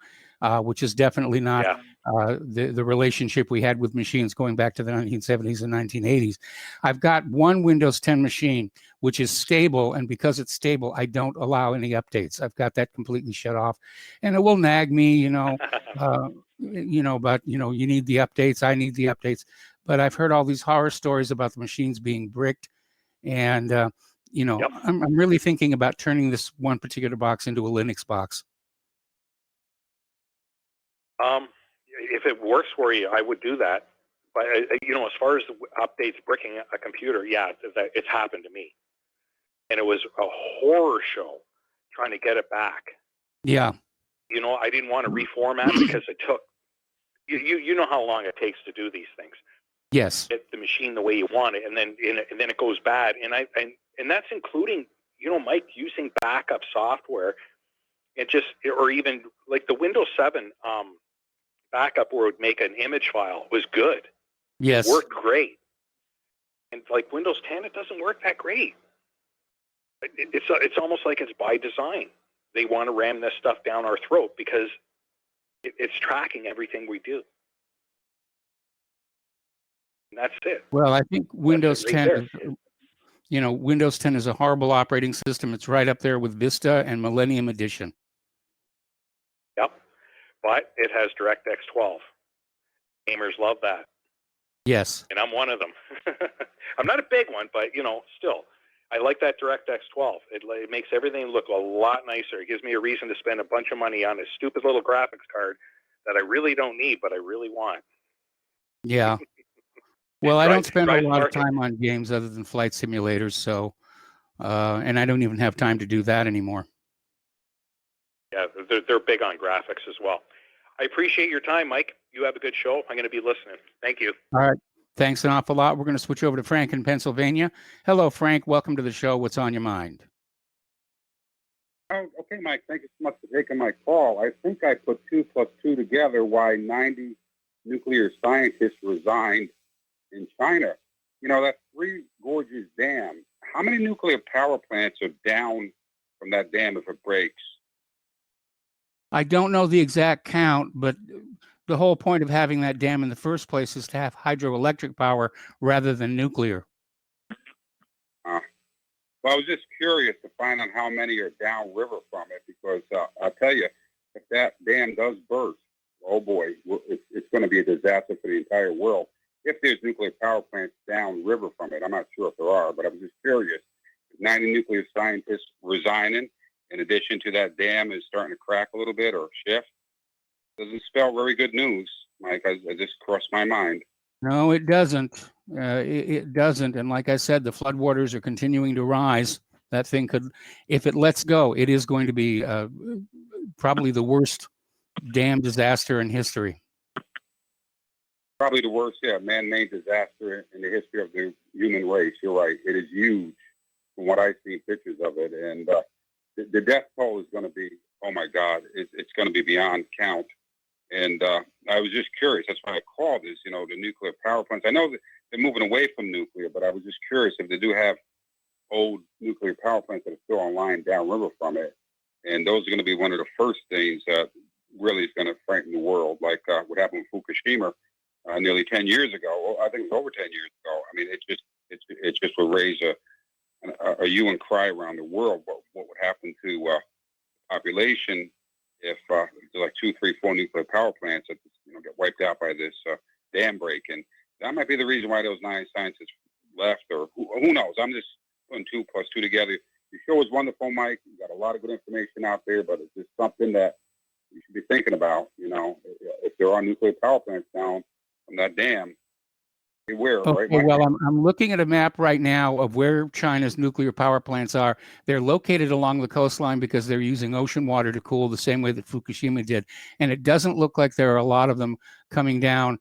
which is definitely not the relationship we had with machines going back to the 1970s and 1980s. I've got one Windows 10 machine, which is stable, and because it's stable, I don't allow any updates. I've got that completely shut off, and it will nag me, about, you need the updates, I need the updates. But I've heard all these horror stories about the machines being bricked. And, I'm really thinking about turning this one particular box into a Linux box. If it works for you, I would do that. But, as far as the updates bricking a computer, it's happened to me. And it was a horror show trying to get it back. Yeah. I didn't want to reformat because it took, you know how long it takes to do these things. Yes. Get the machine the way you want it, and then it goes bad. And that's including, Mike, using backup software, or even like the Windows 7 backup where it would make an image file was good. Yes. It worked great. And like Windows 10, it doesn't work that great. It's almost like it's by design. They want to ram this stuff down our throat because it's tracking everything we do. And that's it. Well, I think Windows 10, Windows 10 is a horrible operating system. It's right up there with Vista and Millennium Edition. Yep. But it has DirectX 12. Gamers love that. Yes. and I'm one of them. I'm not a big one, but still, I like that DirectX 12. It makes everything look a lot nicer. It gives me a reason to spend a bunch of money on a stupid little graphics card that I really don't need, but I really want. Yeah. Well, I don't spend a drives lot of market. time on games other than flight simulators, so and I don't even have time to do that anymore. Yeah, they're big on graphics as well. I appreciate your time, Mike. You have a good show. I'm going to be listening. Thank you. All right. Thanks an awful lot. We're going to switch over to Frank in Pennsylvania. Hello, Frank. Welcome to the show. What's on your mind? Oh, okay, Mike. Thank you so much for taking my call. I think I put 2 plus 2 together why 90 nuclear scientists resigned in China. That Three Gorges Dam. How many nuclear power plants are down from that dam if it breaks? I don't know the exact count, but the whole point of having that dam in the first place is to have hydroelectric power rather than nuclear. Well, I was just curious to find out how many are downriver from it, because I'll tell you, if that dam does burst, oh boy, it's going to be a disaster for the entire world. If there's nuclear power plants downriver from it, I'm not sure if there are, but I was just curious. 90 nuclear scientists resigning, in addition to that dam is starting to crack a little bit or shift. Doesn't spell very good news, Mike. I just crossed my mind. No, it doesn't. It doesn't. And like I said, the floodwaters are continuing to rise. That thing could, if it lets go, it is going to be probably the worst dam disaster in history. Probably the worst, man-made disaster in the history of the human race. You're right. It is huge from what I've seen pictures of it. And the death toll is going to be, oh my God, it's going to be beyond count. And I was just curious. That's why I called this, the nuclear power plants. I know that they're moving away from nuclear, but I was just curious if they do have old nuclear power plants that are still online downriver from it. And those are going to be one of the first things that really is going to frighten the world, like what happened with Fukushima nearly 10 years ago. Well, I think it was over 10 years ago. I mean, it just will raise a hue and cry around the world. What would happen to population if there's like 2, 3, 4 nuclear power plants that get wiped out by this dam break? And that might be the reason why those 9 scientists left, or who knows? I'm just putting 2 plus 2 together. The show is wonderful, Mike. You got a lot of good information out there, but it's just something that you should be thinking about. If there are nuclear power plants down from that dam, beware. Okay, Right? well, I'm looking at a map right now of where China's nuclear power plants are. They're located along the coastline because they're using ocean water to cool the same way that Fukushima did. And it doesn't look like there are a lot of them coming down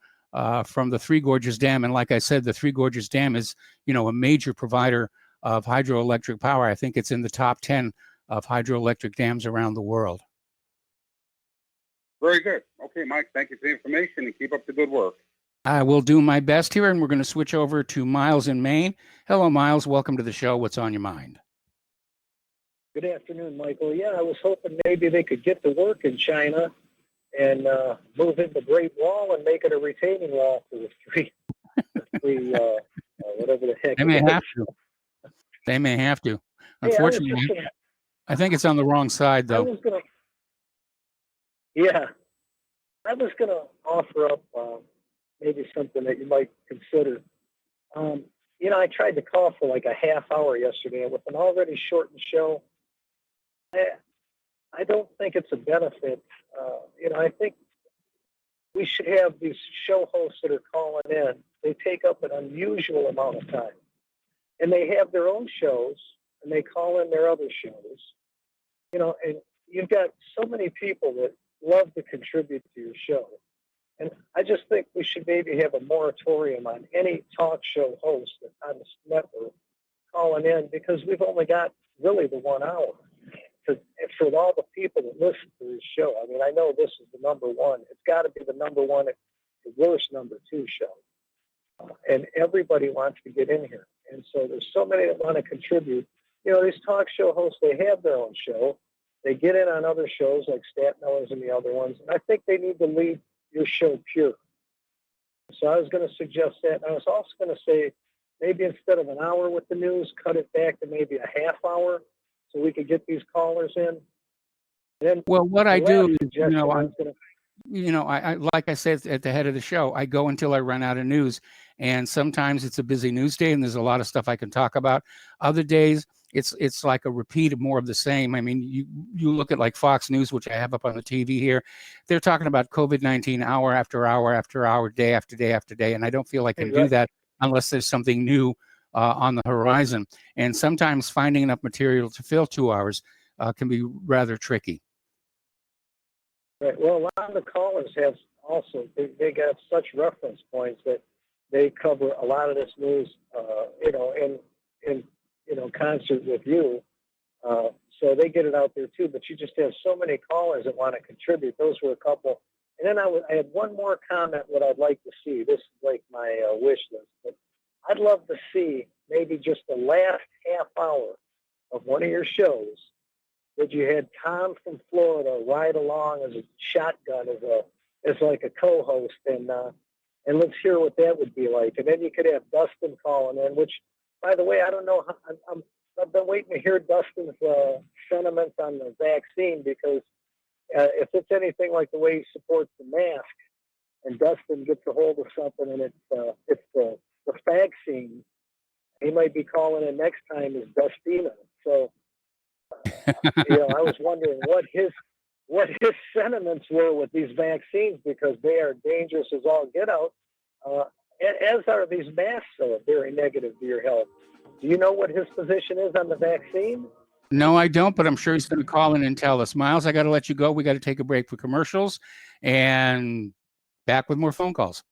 from the Three Gorges Dam. And like I said, the Three Gorges Dam is, a major provider of hydroelectric power. I think it's in the top 10 of hydroelectric dams around the world. Very good. Okay, Mike, thank you for the information and keep up the good work. I will do my best here, and we're going to switch over to Miles in Maine. Hello, Miles. Welcome to the show. What's on your mind? Good afternoon, Michael. Yeah, I was hoping maybe they could get to work in China and move in the Great Wall and make it a retaining wall for the three whatever the heck. They may have to. They may have to. Unfortunately, I think it's on the wrong side, though. I was going to offer up maybe something that you might consider. I tried to call for like a half hour yesterday with an already shortened show. I don't think it's a benefit. I think we should have these show hosts that are calling in. They take up an unusual amount of time. And they have their own shows, and they call in their other shows. And you've got so many people that love to contribute to your show. And I just think we should maybe have a moratorium on any talk show host on this network calling in, because we've only got really the 1 hour for all the people that listen to this show. I mean, I know this is the number one. It's got to be the number one, the worst number 2 show. And everybody wants to get in here. And so there's so many that want to contribute. These talk show hosts, they have their own show. They get in on other shows like Stat Millers and the other ones. And I think they need to leave your show pure. So I was going to suggest that. And I was also going to say maybe instead of an hour with the news, cut it back to maybe a half hour so we could get these callers in. Well, what I do is, I like I said at the head of the show, I go until I run out of news. And sometimes it's a busy news day and there's a lot of stuff I can talk about. Other days, it's like a repeat of more of the same. I mean, you look at like Fox News, which I have up on the TV here. They're talking about COVID-19 hour after hour after hour, day after day after day. And I don't feel I can do that unless there's something new on the horizon. And sometimes finding enough material to fill 2 hours can be rather tricky. Right. Well, a lot of the callers have also, they got such reference points that they cover a lot of this news, in concert with you. So they get it out there too, but you just have so many callers that want to contribute. Those were a couple. And then I had one more comment what I'd like to see. This is like my wish list, but I'd love to see maybe just the last half hour of one of your shows that you had Tom from Florida ride along as a shotgun as like a co-host, and let's hear what that would be like. And then you could have Dustin calling in, which, by the way, I don't know. I've been waiting to hear Dustin's sentiments on the vaccine, because if it's anything like the way he supports the mask, and Dustin gets a hold of something and it's the vaccine, he might be calling in next time as Dustina. So, I was wondering what his sentiments were with these vaccines, because they are dangerous as all get out, as are these masks, so very negative to your health. Do you know what his position is on the vaccine? No, I don't, but I'm sure he's going to call in and tell us. Miles, I got to let you go. We got to take a break for commercials and back with more phone calls.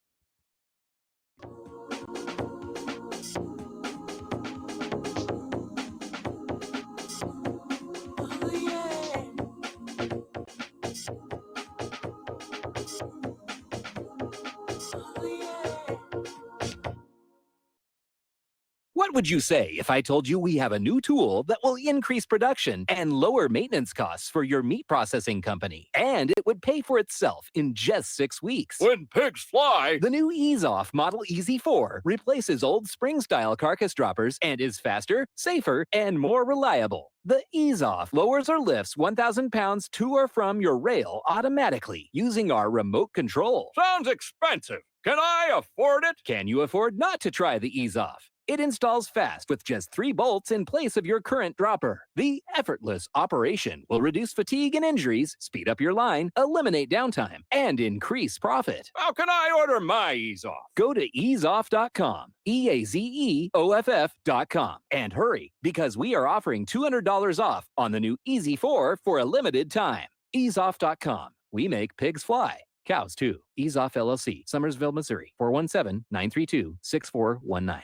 What would you say if I told you we have a new tool that will increase production and lower maintenance costs for your meat processing company, and it would pay for itself in just 6 weeks? When pigs fly! The new EaseOff Model EZ4 replaces old spring-style carcass droppers and is faster, safer, and more reliable. The EaseOff lowers or lifts 1,000 pounds to or from your rail automatically using our remote control. Sounds expensive. Can I afford it? Can you afford not to try the EaseOff? It installs fast with just 3 bolts in place of your current dropper. The effortless operation will reduce fatigue and injuries, speed up your line, eliminate downtime, and increase profit. How can I order my EaseOff? Go to easeoff.com, EAZEOFF.com, and hurry, because we are offering $200 off on the new EZ4 for a limited time. Easeoff.com. We make pigs fly. Cows too. EaseOff LLC, Summersville, Missouri, 417-932-6419.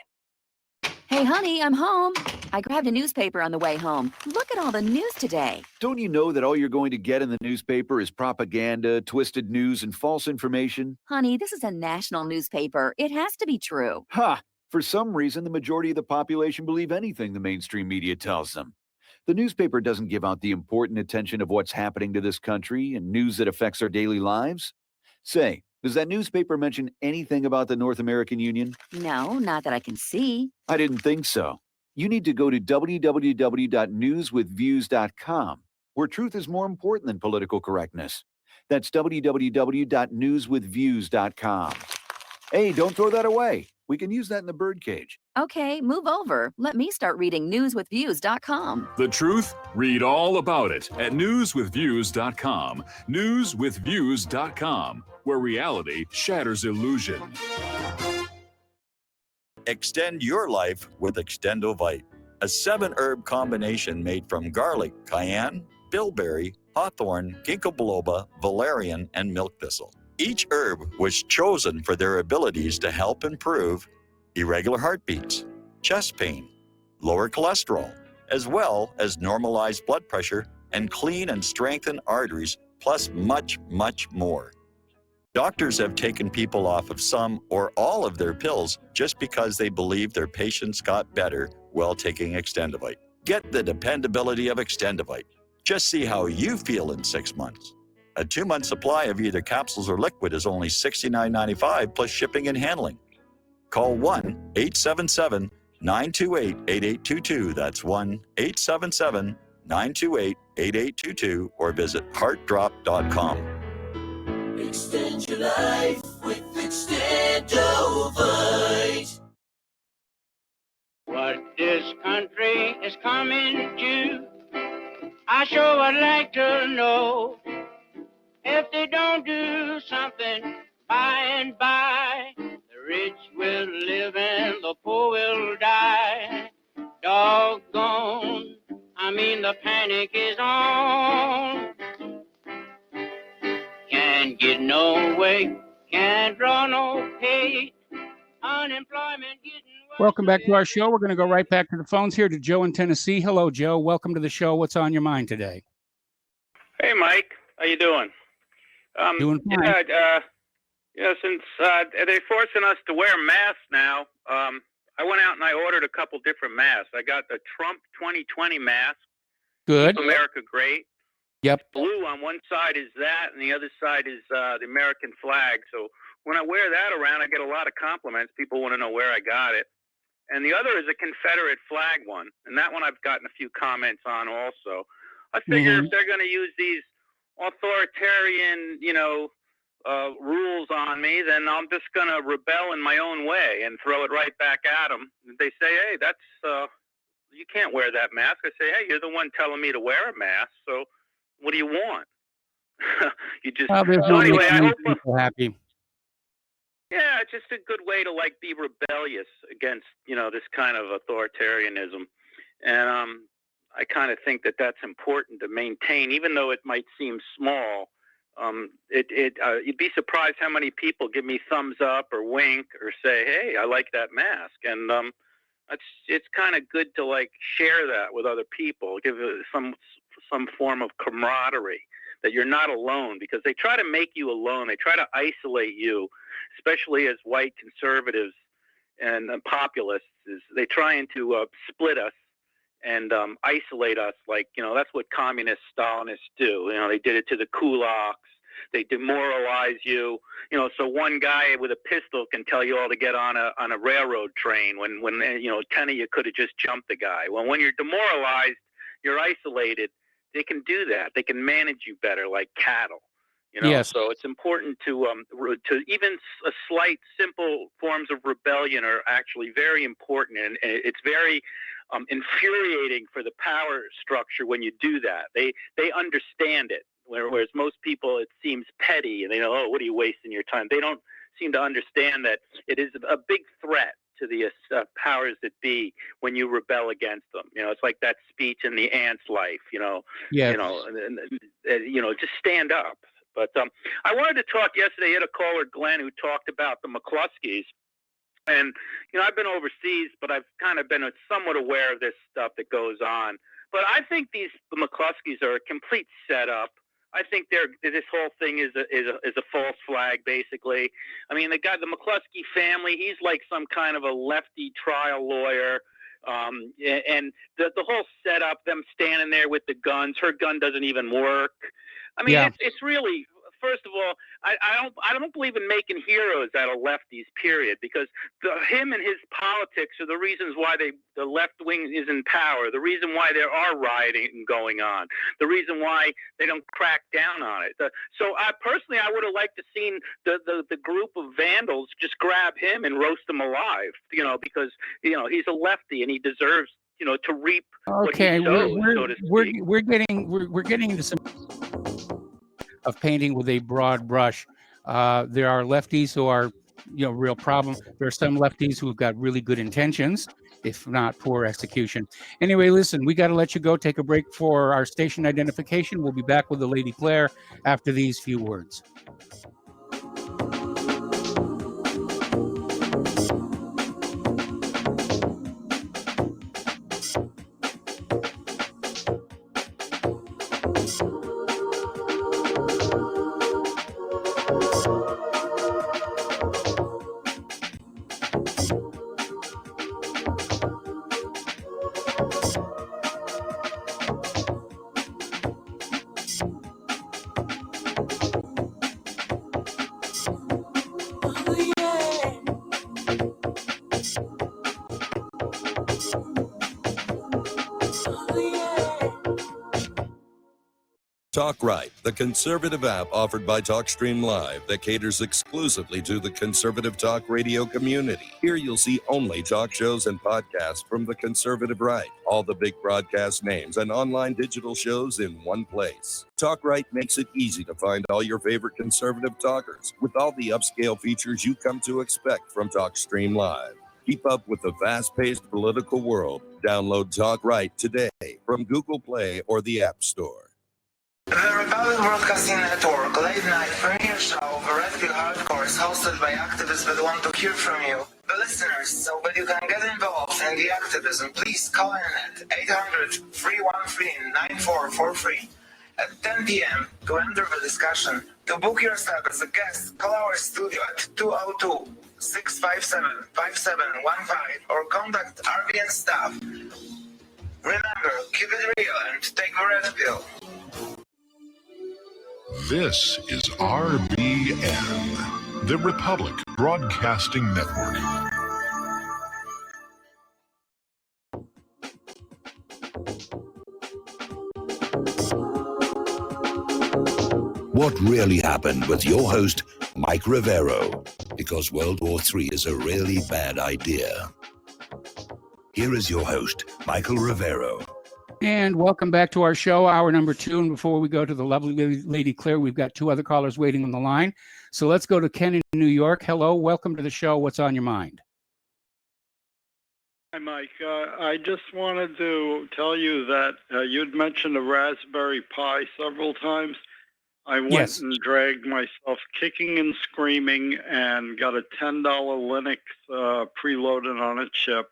Hey, honey, I'm home. I grabbed a newspaper on the way home. Look at all the news today. Don't you know that all you're going to get in the newspaper is propaganda, twisted news, and false information? Honey, this is a national newspaper. It has to be true. Ha! For some reason, the majority of the population believe anything the mainstream media tells them. The newspaper doesn't give out the important attention of what's happening to this country and news that affects our daily lives. Say, does that newspaper mention anything about the North American Union? No, not that I can see. I didn't think so. You need to go to www.newswithviews.com, where truth is more important than political correctness. That's www.newswithviews.com. Hey, don't throw that away. We can use that in the birdcage. Okay, move over. Let me start reading newswithviews.com. The truth? Read all about it at newswithviews.com. Newswithviews.com, where reality shatters illusion. Extend your life with Extendovite, a 7-herb combination made from garlic, cayenne, bilberry, hawthorn, ginkgo biloba, valerian, and milk thistle. Each herb was chosen for their abilities to help improve irregular heartbeats, chest pain, lower cholesterol, as well as normalize blood pressure and clean and strengthen arteries, plus much, much more. Doctors have taken people off of some or all of their pills just because they believe their patients got better while taking Extendovite. Get the dependability of Extendovite. Just see how you feel in 6 months. A 2-month supply of either capsules or liquid is only $69.95 plus shipping and handling. Call 1-877-928-8822. That's 1-877-928-8822 or visit heartdrop.com. Extend your life with Extendovite. What this country is coming to, I sure would like to know. If they don't do something by and by, the rich will live and the poor will die. Doggone, I mean the panic is on. Can't get no way, can't draw no pay. Unemployment getting worse. Welcome back to our show. We're going to go right back to the phones here to Joe in Tennessee. Hello, Joe. Welcome to the show. What's on your mind today? Hey, Mike. How you doing? Doing fine. Since they're forcing us to wear masks now, I went out and I ordered a couple different masks. I got the Trump 2020 mask. Good. Keep America Great. Yep. Blue on one side is that, and the other side is the American flag. So when I wear that around, I get a lot of compliments. People want to know where I got it. And the other is a Confederate flag one, and that one I've gotten a few comments on also. I figure if they're going to use these authoritarian, rules on me, then I'm just going to rebel in my own way and throw it right back at them. They say, hey, that's, you can't wear that mask. I say, hey, you're the one telling me to wear a mask, so what do you want? You just, Well, there's so no anyway, I making hope, people happy. yeah, it's just a good way to be rebellious against, this kind of authoritarianism. And, I kind of think that that's important to maintain, even though it might seem small. You'd be surprised how many people give me thumbs up or wink or say, "Hey, I like that mask," and it's kind of good to share that with other people, give it some form of camaraderie that you're not alone, because they try to make you alone. They try to isolate you, especially as white conservatives and populists. They trying to split us and isolate us, that's what communist Stalinists do. They did it to the kulaks. They demoralize you. So one guy with a pistol can tell you all to get on a railroad train when 10 of you could have just jumped the guy. Well, when you're demoralized, you're isolated. They can do that. They can manage you better, like cattle. Yes. So it's important to even a slight, simple forms of rebellion are actually very important, and it's very infuriating for the power structure when you do that. They understand it, whereas most people, it seems petty, and they know, oh, what are you wasting your time? They don't seem to understand that it is a big threat to the powers that be when you rebel against them. It's like that speech in The Ant's Life. Yes. Just stand up. But I wanted to talk yesterday. I had a caller, Glenn, who talked about the McCloskeys. And, I've been overseas, but I've kind of been somewhat aware of this stuff that goes on. But I think the McCloskeys are a complete setup. I think this whole thing is a false flag, basically. I mean, the McCloskey family, he's like some kind of a lefty trial lawyer. And the whole setup, them standing there with the guns, her gun doesn't even work. I mean, it's really, first of all, I don't believe in making heroes out of lefties, period, because him and his politics are the reasons why the left wing is in power, the reason why there are rioting going on, the reason why they don't crack down on it. So I would have liked to seen the group of vandals just grab him and roast him alive, because he's a lefty and he deserves to reap what he sows, so to speak. We're getting into some of painting with a broad brush. There are lefties who are, real problem. There are some lefties who've got really good intentions, if not poor execution. Anyway, listen, we got to let you go. Take a break for our station identification. We'll be back with the Lady Claire after these few words. Talk Right, the conservative app offered by TalkStream Live that caters exclusively to the conservative talk radio community. Here you'll see only talk shows and podcasts from the conservative right, all the big broadcast names and online digital shows in one place. Talk Right makes it easy to find all your favorite conservative talkers with all the upscale features you come to expect from TalkStream Live. Keep up with the fast-paced political world. Download Talk Right today from Google Play or the App Store. The Republic Broadcasting Network late night premiere show of Red Pill Hardcore is hosted by activists that want to hear from you, the listeners, so that you can get involved in the activism. Please call in at 800-313-9443 at 10 p.m. to enter the discussion. To book yourself as a guest, call our studio at 202-657-5715 or contact RBN staff. Remember, keep it real and take the red pill. This is RBN, the Republic Broadcasting Network. What really happened with your host, Mike Rivero, because World War III is a really bad idea. Here is your host, Michael Rivero. And welcome back to our show, hour number 2. And before we go to the lovely Lady Claire, we've got 2 other callers waiting on the line. So let's go to Ken in New York. Hello, welcome to the show. What's on your mind? Hi, Mike. I just wanted to tell you that you'd mentioned a Raspberry Pi several times. I went and dragged myself kicking and screaming and got a $10 Linux preloaded on a chip,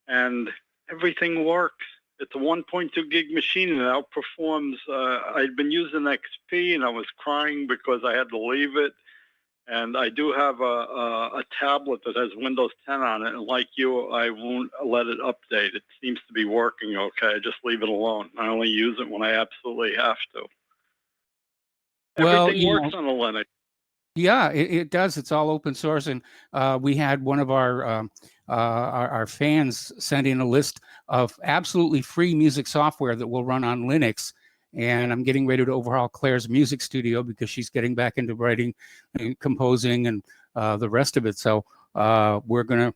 and everything works. It's a 1.2 gig machine and it outperforms. I'd been using XP and I was crying because I had to leave it. And I do have a tablet that has Windows 10 on it. And like you, I won't let it update. It seems to be working okay. I just leave it alone. I only use it when I absolutely have to. Everything works on a Linux. Yeah, it does. It's all open source. And we had one of our fans send in a list of absolutely free music software that will run on Linux. And I'm getting ready to overhaul Claire's music studio because she's getting back into writing and composing and the rest of it. So we're going to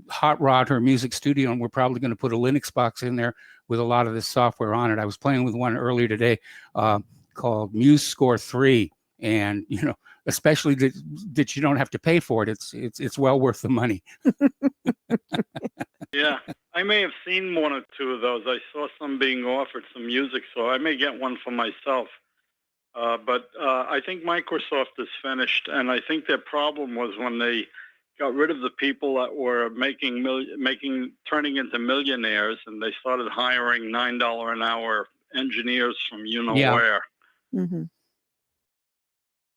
hot rod her music studio, and we're probably going to put a Linux box in there with a lot of this software on it. I was playing with one earlier today called MuseScore 3. And, you know, especially that you don't have to pay for it. It's well worth the money. Yeah, I may have seen 1 or 2 of those. I saw some being offered, some music, so I may get one for myself. But I think Microsoft is finished, and I think their problem was when they got rid of the people that were turning into millionaires, and they started hiring $9 an hour engineers from where. Mm-hmm.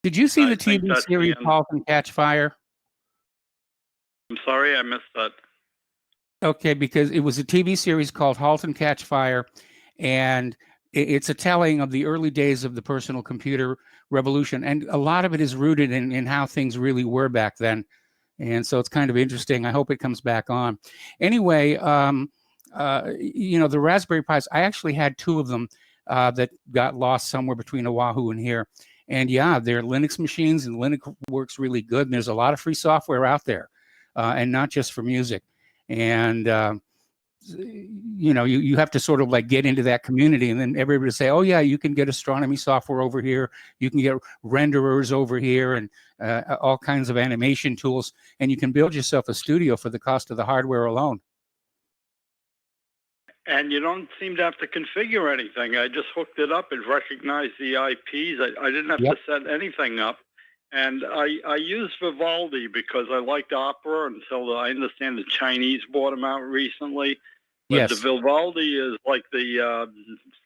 Did you see the TV series *Halt and Catch Fire*? I'm sorry, I missed that. Okay, because it was a TV series called *Halt and Catch Fire*, and it's a telling of the early days of the personal computer revolution, and a lot of it is rooted in how things really were back then, and so it's kind of interesting. I hope it comes back on. Anyway, you know, the Raspberry Pis, I actually had 2 of them that got lost somewhere between Oahu and here. And yeah, they're Linux machines, and Linux works really good. And there's a lot of free software out there, and not just for music. And you know, you have to sort of like get into that community, and then everybody say, oh yeah, you can get astronomy software over here, you can get renderers over here, and all kinds of animation tools, and you can build yourself a studio for the cost of the hardware alone. And you don't seem to have to configure anything. I just hooked it up. It recognized the IPs. I didn't have to set anything up. And I used Vivaldi because I liked opera until I understand the Chinese bought them out recently. But the Vivaldi is like the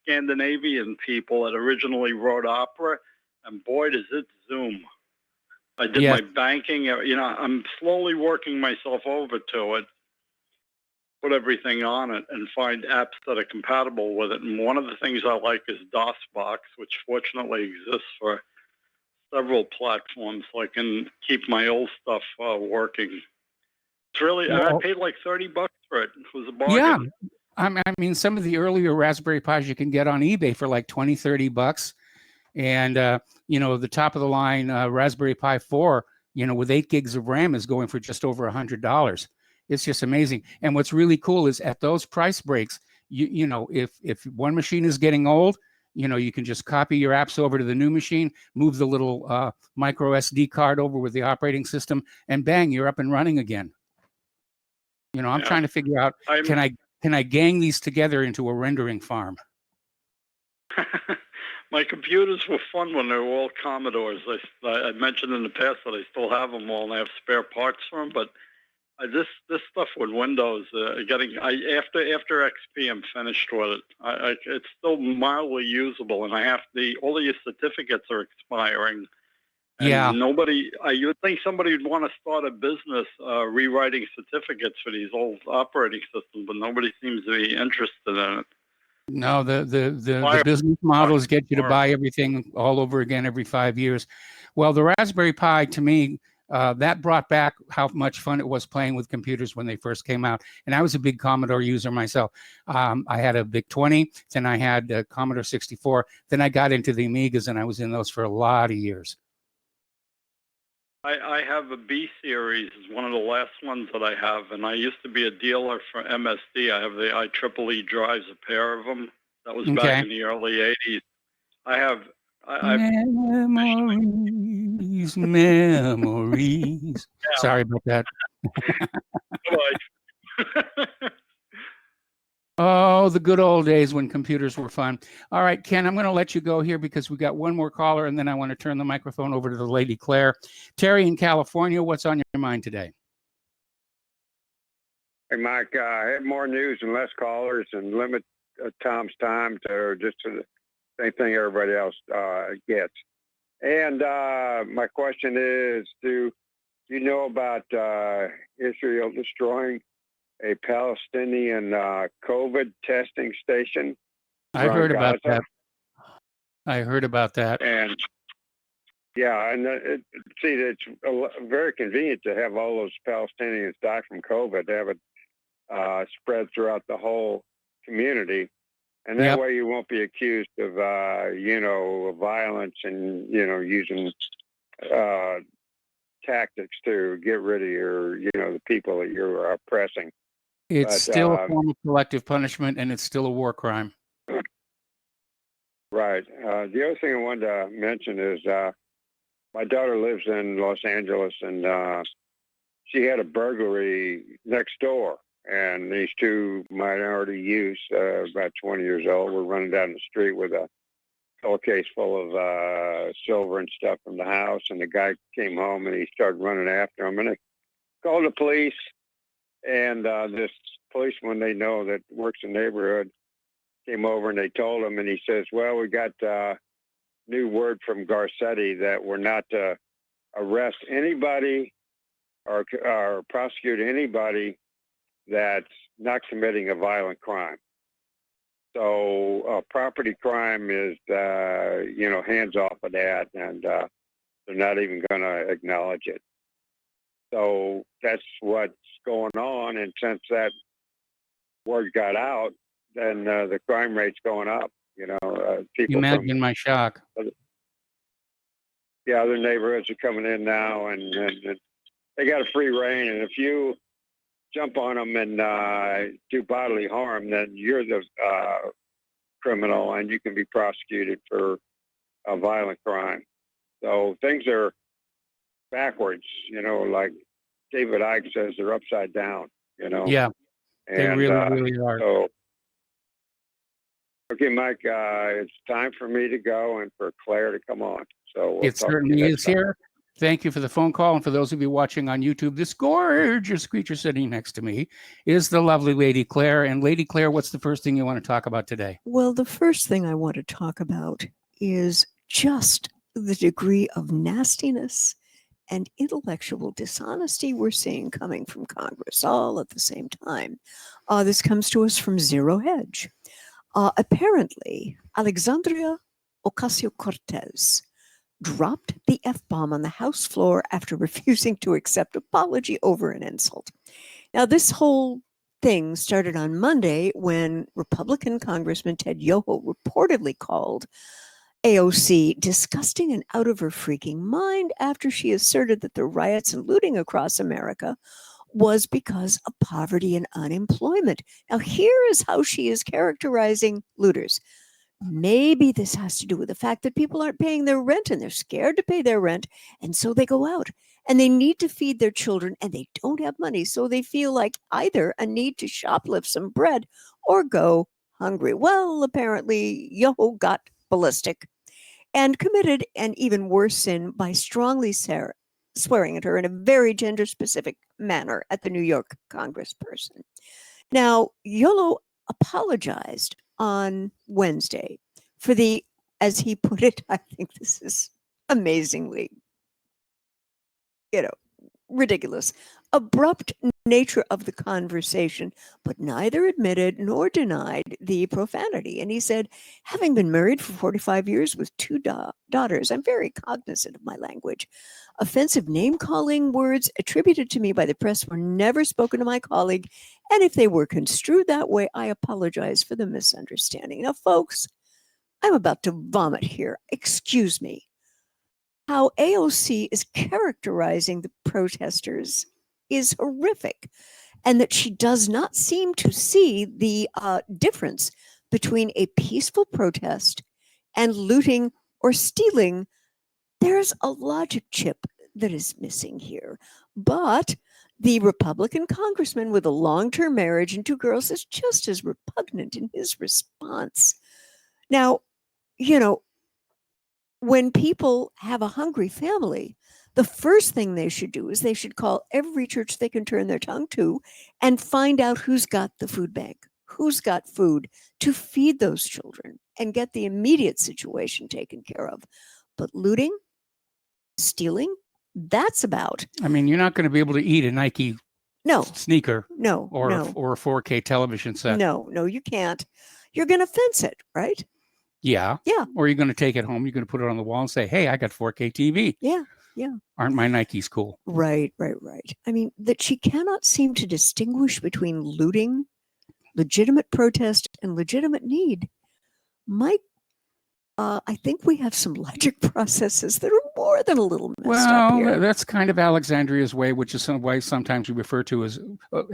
Scandinavian people that originally wrote opera. And boy, does it zoom. I did my banking. You know, I'm slowly working myself over to it. Put everything on it and find apps that are compatible with it. And one of the things I like is DOSBox, which fortunately exists for several platforms, so I can keep my old stuff working. It's really, I paid like $30 for it. It was a bargain. Yeah. I mean, some of the earlier Raspberry Pis you can get on eBay for like $20, $30. And the top of the line Raspberry Pi 4, with 8 gigs of RAM is going for just over $100. It's just amazing. And what's really cool is at those price breaks, if one machine is getting old, you can just copy your apps over to the new machine, move the little micro SD card over with the operating system, and bang, you're up and running again. I'm trying to figure out, can I gang these together into a rendering farm? My computers were fun when they were all Commodores. I mentioned in the past that I still have them all, and I have spare parts for them. But this stuff with Windows, after XP, I'm finished with it. It's still mildly usable, and all of your certificates are expiring. And yeah. You would think somebody would want to start a business rewriting certificates for these old operating systems, but nobody seems to be interested in it. No, the business models get you to buy everything all over again every 5 years. Well, the Raspberry Pi, to me, that brought back how much fun it was playing with computers when they first came out. And I was a big Commodore user myself. I had a VIC-20, then I had a Commodore 64, then I got into the Amigas, and I was in those for a lot of years. I have a B series, is one of the last ones that I have, and I used to be a dealer for MSD. I have the IEEE drives, a pair of them. That was back in the early 80s. Memories. Sorry about that. Oh, the good old days when computers were fun. All right, Ken, I'm going to let you go here because we got one more caller, and then I want to turn the microphone over to the Lady Claire. Terry in California, what's on your mind today? Hey, Mike, I have more news and less callers and limit Tom's time to just to the same thing everybody else gets. And my question is, do you know about Israel destroying a Palestinian COVID testing station? I heard about that. I heard about that. And yeah, and it's very convenient to have all those Palestinians die from COVID, to have it spread throughout the whole community. And that way you won't be accused of, violence and, using tactics to get rid of the people that you're oppressing. It's still a form of collective punishment, and it's still a war crime. Right. The other thing I wanted to mention is my daughter lives in Los Angeles, and she had a burglary next door. And these two minority youths, about 20 years old, were running down the street with a pillowcase full of silver and stuff from the house. And the guy came home, and he started running after them. And they called the police. And this policeman they know that works in the neighborhood came over, and they told him, and he says, well, we got new word from Garcetti that we're not to arrest anybody or prosecute anybody that's not committing a violent crime. So property crime is, hands off of that, and they're not even going to acknowledge it. So that's what's going on, and since that word got out, then the crime rate's going up. People imagine my shock. Yeah, other neighborhoods are coming in now, and they got a free reign. And if you jump on them and do bodily harm, then you're the criminal, and you can be prosecuted for a violent crime. So things are backwards, like David Icke says, they're upside down, Yeah, they really are. So, okay, Mike, it's time for me to go and for Claire to come on. So it certainly is here. Thank you for the phone call. And for those of you watching on YouTube, this gorgeous creature sitting next to me is the lovely Lady Claire. And Lady Claire, what's the first thing you want to talk about today? Well, the first thing I want to talk about is just the degree of nastiness and intellectual dishonesty we're seeing coming from Congress all at the same time. This comes to us from Zero Hedge. Apparently, Alexandria Ocasio-Cortez dropped the F-bomb on the House floor after refusing to accept apology over an insult. Now, this whole thing started on Monday when Republican Congressman Ted Yoho reportedly called AOC disgusting and out of her freaking mind after she asserted that the riots and looting across America was because of poverty and unemployment. Now, here is how she is characterizing looters. Maybe this has to do with the fact that people aren't paying their rent and they're scared to pay their rent. And so they go out and they need to feed their children and they don't have money. So they feel like either a need to shoplift some bread or go hungry. Well, apparently, Yoho got ballistic and committed an even worse sin by strongly swearing at her in a very gender-specific manner at the New York congressperson. Now, Yolo apologized on Wednesday for the, as he put it, I think this is amazingly, ridiculous, abrupt nature of the conversation, but neither admitted nor denied the profanity. And he said, having been married for 45 years with two daughters, I'm very cognizant of my language. Offensive name-calling words attributed to me by the press were never spoken to my colleague, and if they were construed that way, I apologize for the misunderstanding. Now, folks, I'm about to vomit here. Excuse me. How AOC is characterizing the protesters is horrific, and that she does not seem to see the difference between a peaceful protest and looting or stealing. There's a logic chip that is missing here. But the Republican congressman with a long-term marriage and two girls is just as repugnant in his response. Now, when people have a hungry family, the first thing they should do is they should call every church they can turn their tongue to and find out who's got the food bank, who's got food to feed those children and get the immediate situation taken care of. But looting, stealing, that's about. I mean, you're not going to be able to eat a Nike sneaker or a 4K television set. No, you can't. You're going to fence it, right? Yeah. Or you're going to take it home. You're going to put it on the wall and say, hey, I got 4K TV. Yeah. Aren't my Nikes cool? Right. I mean, that she cannot seem to distinguish between looting, legitimate protest, and legitimate need. Mike, I think we have some logic processes that are more than a little messed up here. Well, that's kind of Alexandria's way, which is why sometimes we refer to as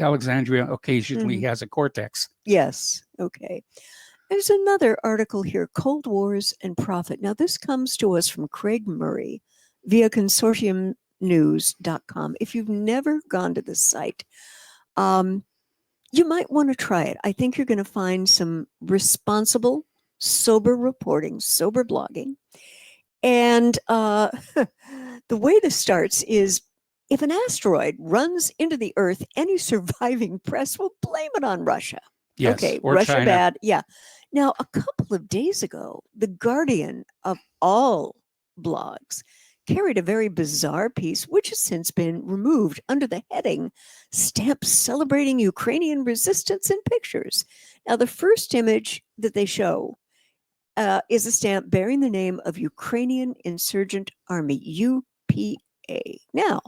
Alexandria occasionally has a cortex. Yes. Okay. There's another article here, Cold Wars and Profit. Now, this comes to us from Craig Murray via consortiumnews.com. If you've never gone to this site, you might want to try it. I think you're going to find some responsible, sober reporting, sober blogging. And the way this starts is, if an asteroid runs into the Earth, any surviving press will blame it on Russia. Yes, okay, or Russia China. bad. Yeah. Now, a couple of days ago, The Guardian of all blogs carried a very bizarre piece, which has since been removed under the heading Stamps Celebrating Ukrainian Resistance in Pictures. Now, the first image that they show is a stamp bearing the name of Ukrainian Insurgent Army, UPA. Now,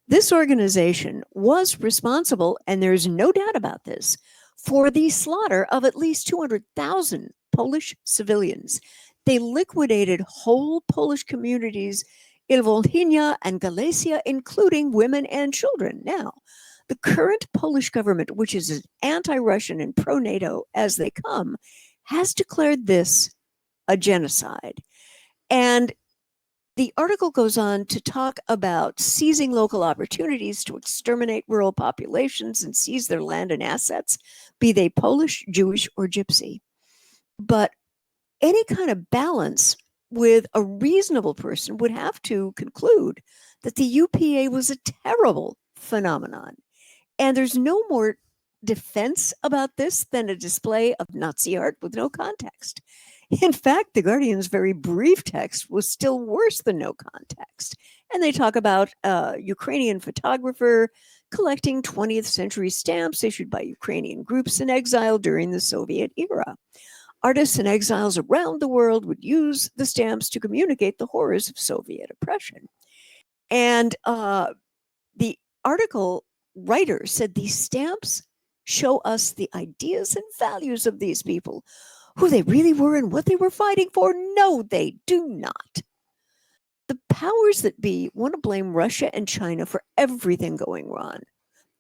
this organization was responsible, and there's no doubt about this, for the slaughter of at least 200,000 Polish civilians. They liquidated whole Polish communities in Volhynia and Galicia, including women and children. Now, the current Polish government, which is as anti-Russian and pro-NATO as they come, has declared this a genocide. And the article goes on to talk about seizing local opportunities to exterminate rural populations and seize their land and assets, be they Polish, Jewish, or Gypsy. But any kind of balance with a reasonable person would have to conclude that the UPA was a terrible phenomenon. And there's no more defense about this than a display of Nazi art with no context. In fact, The Guardian's very brief text was still worse than no context. And they talk about a Ukrainian photographer collecting 20th century stamps issued by Ukrainian groups in exile during the Soviet era. Artists and exiles around the world would use the stamps to communicate the horrors of Soviet oppression. And the article writer said these stamps show us the ideas and values of these people. who they really were and what they were fighting for? No, they do not. The powers that be want to blame Russia and China for everything going wrong,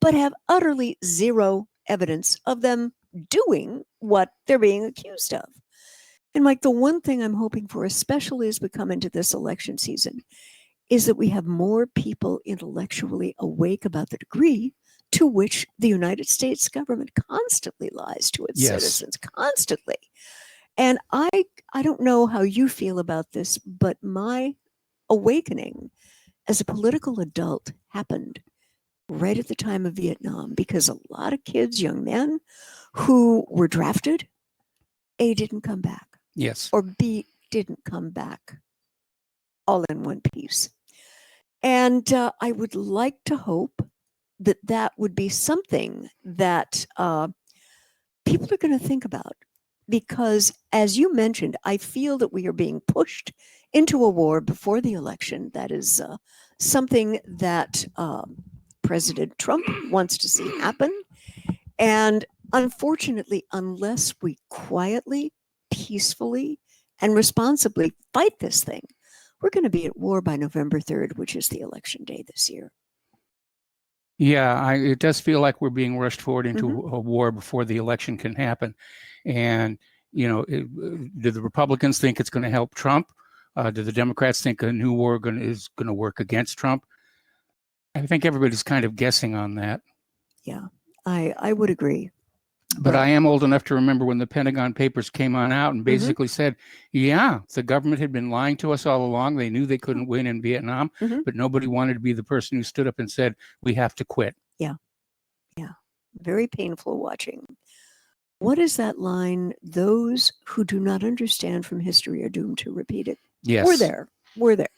but have utterly zero evidence of them doing what they're being accused of. And Mike, the one thing I'm hoping for, especially as we come into this election season, is that we have more people intellectually awake about the degree to which the United States government constantly lies to its citizens, constantly. And I don't know how you feel about this, but my awakening as a political adult happened right at the time of Vietnam, because a lot of kids, young men who were drafted, A, didn't come back. Yes. Or B, didn't come back all in one piece. And I would like to hope that that would be something that people are going to think about. Because as you mentioned, I feel that we are being pushed into a war before the election. That is something that President Trump wants to see happen. And unfortunately, unless we quietly, peacefully, and responsibly fight this thing, we're going to be at war by November 3rd, which is the election day this year. Yeah, it does feel like we're being rushed forward into a war before the election can happen. And, you know, do the Republicans think it's going to help Trump? Do the Democrats think a new war is going to work against Trump? I think everybody's kind of guessing on that. Yeah, I would agree. But I am old enough to remember when the Pentagon Papers came on out and basically said, yeah, the government had been lying to us all along. They knew they couldn't win in Vietnam, but nobody wanted to be the person who stood up and said, we have to quit. Yeah. Yeah. Very painful watching. What is that line? Those who do not understand from history are doomed to repeat it. Yes. We're there.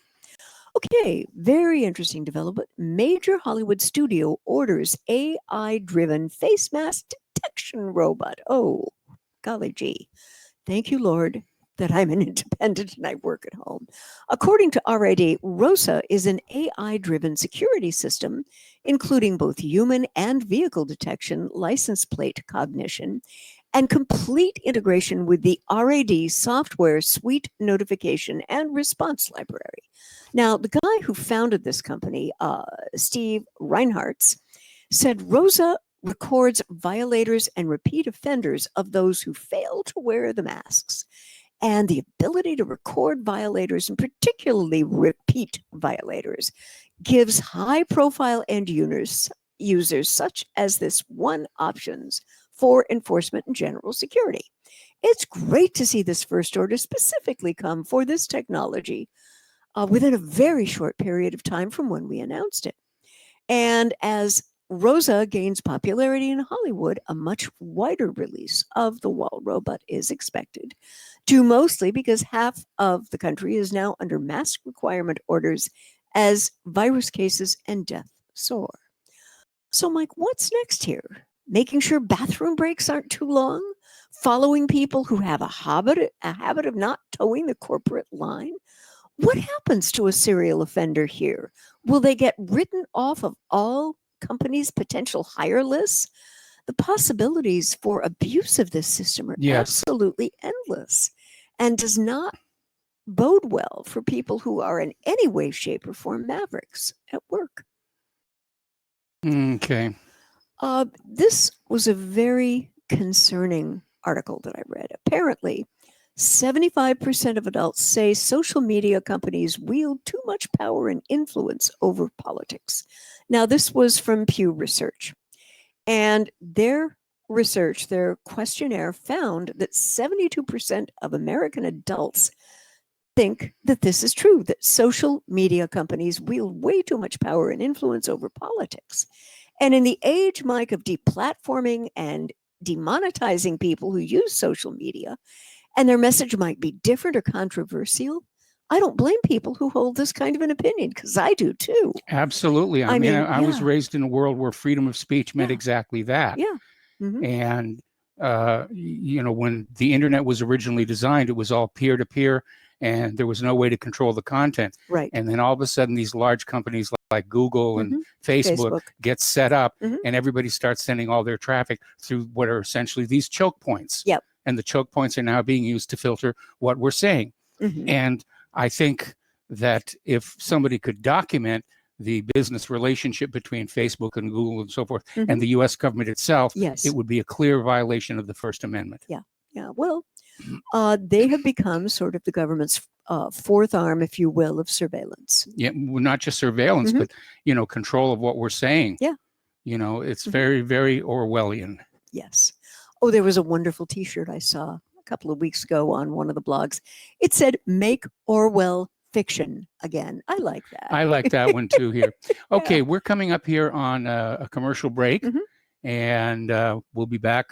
Okay, very interesting development. Major Hollywood studio orders AI-driven face mask detection robot. Oh, golly gee. Thank you, Lord, that I'm an independent and I work at home. According to RID, ROSA is an AI-driven security system, including both human and vehicle detection, license plate cognition, and complete integration with the RAD software suite notification and response library. Now, the guy who founded this company, Steve Reinhartz, said ROSA records violators and repeat offenders of those who fail to wear the masks. And the ability to record violators, and particularly repeat violators, gives high-profile end users such as this one options for enforcement and general security. It's great to see this first order specifically come for this technology within a very short period of time from when we announced it. And as ROSA gains popularity in Hollywood, a much wider release of the wall robot is expected, due mostly because half of the country is now under mask requirement orders as virus cases and death soar. So, Mike, what's next here? Making sure bathroom breaks aren't too long? Following people who have a habit of not towing the corporate line? What happens to a serial offender here? Will they get written off of all companies' potential hire lists? The possibilities for abuse of this system are absolutely endless and does not bode well for people who are in any way, shape, or form mavericks at work. Okay. This was a very concerning article that I read. Apparently, 75% of adults say social media companies wield too much power and influence over politics. Now, this was from Pew Research. And their research, their questionnaire found that 72% of American adults think that this is true, that social media companies wield way too much power and influence over politics. And in the age, Mike, of deplatforming and demonetizing people who use social media, and their message might be different or controversial, I don't blame people who hold this kind of an opinion, because I do too. Absolutely. I mean, I was raised in a world where freedom of speech meant exactly that. Yeah. Mm-hmm. And, you know, when the internet was originally designed, it was all peer-to-peer, and there was no way to control the content. Right. And then all of a sudden, these large companies like Google and Facebook get set up, and everybody starts sending all their traffic through what are essentially these choke points. Yep. and the choke points are now being used to filter what we're saying. Mhm. And I think that if somebody could document the business relationship between Facebook and Google and so forth, Mhm. and the U.S. government itself, Yes. it would be a clear violation of the First Amendment. Yeah. Yeah. Well, they have become sort of the government's fourth arm, if you will, of surveillance. Yeah, well, not just surveillance, Mhm. but control of what we're saying. Yeah. It's very, very Orwellian. Yes. Oh, there was a wonderful T-shirt I saw a couple of weeks ago on one of the blogs. It said, "Make Orwell fiction again." I like that. I like that one too here. Okay, we're coming up here on a commercial break, and we'll be back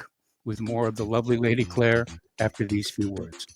with more of the lovely Lady Claire after these few words.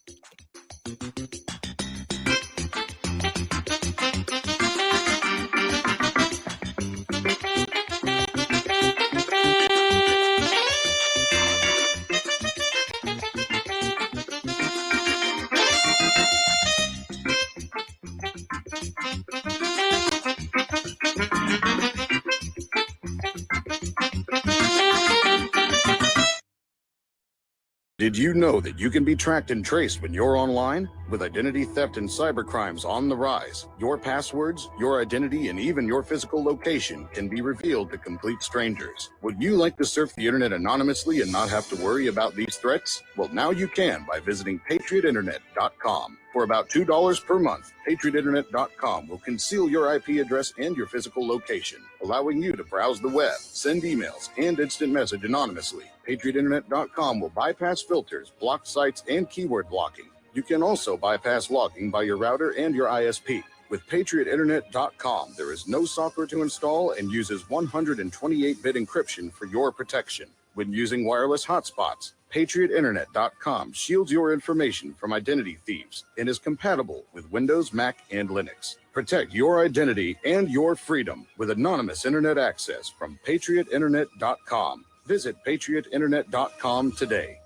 Did you know that you can be tracked and traced when you're online? With identity theft and cybercrimes on the rise, your passwords, your identity, and even your physical location can be revealed to complete strangers. Would you like to surf the internet anonymously and not have to worry about these threats? Well, now you can by visiting patriotinternet.com. For about $2 per month, patriotinternet.com will conceal your IP address and your physical location, allowing you to browse the web, send emails, and instant message anonymously. patriotinternet.com will bypass filters, block sites, and keyword blocking. You can also bypass logging by your router and your ISP. With patriotinternet.com, there is no software to install and uses 128-bit encryption for your protection. When using wireless hotspots, patriotinternet.com shields your information from identity thieves and is compatible with Windows, Mac, and Linux. Protect your identity and your freedom with anonymous internet access from patriotinternet.com. Visit patriotinternet.com today.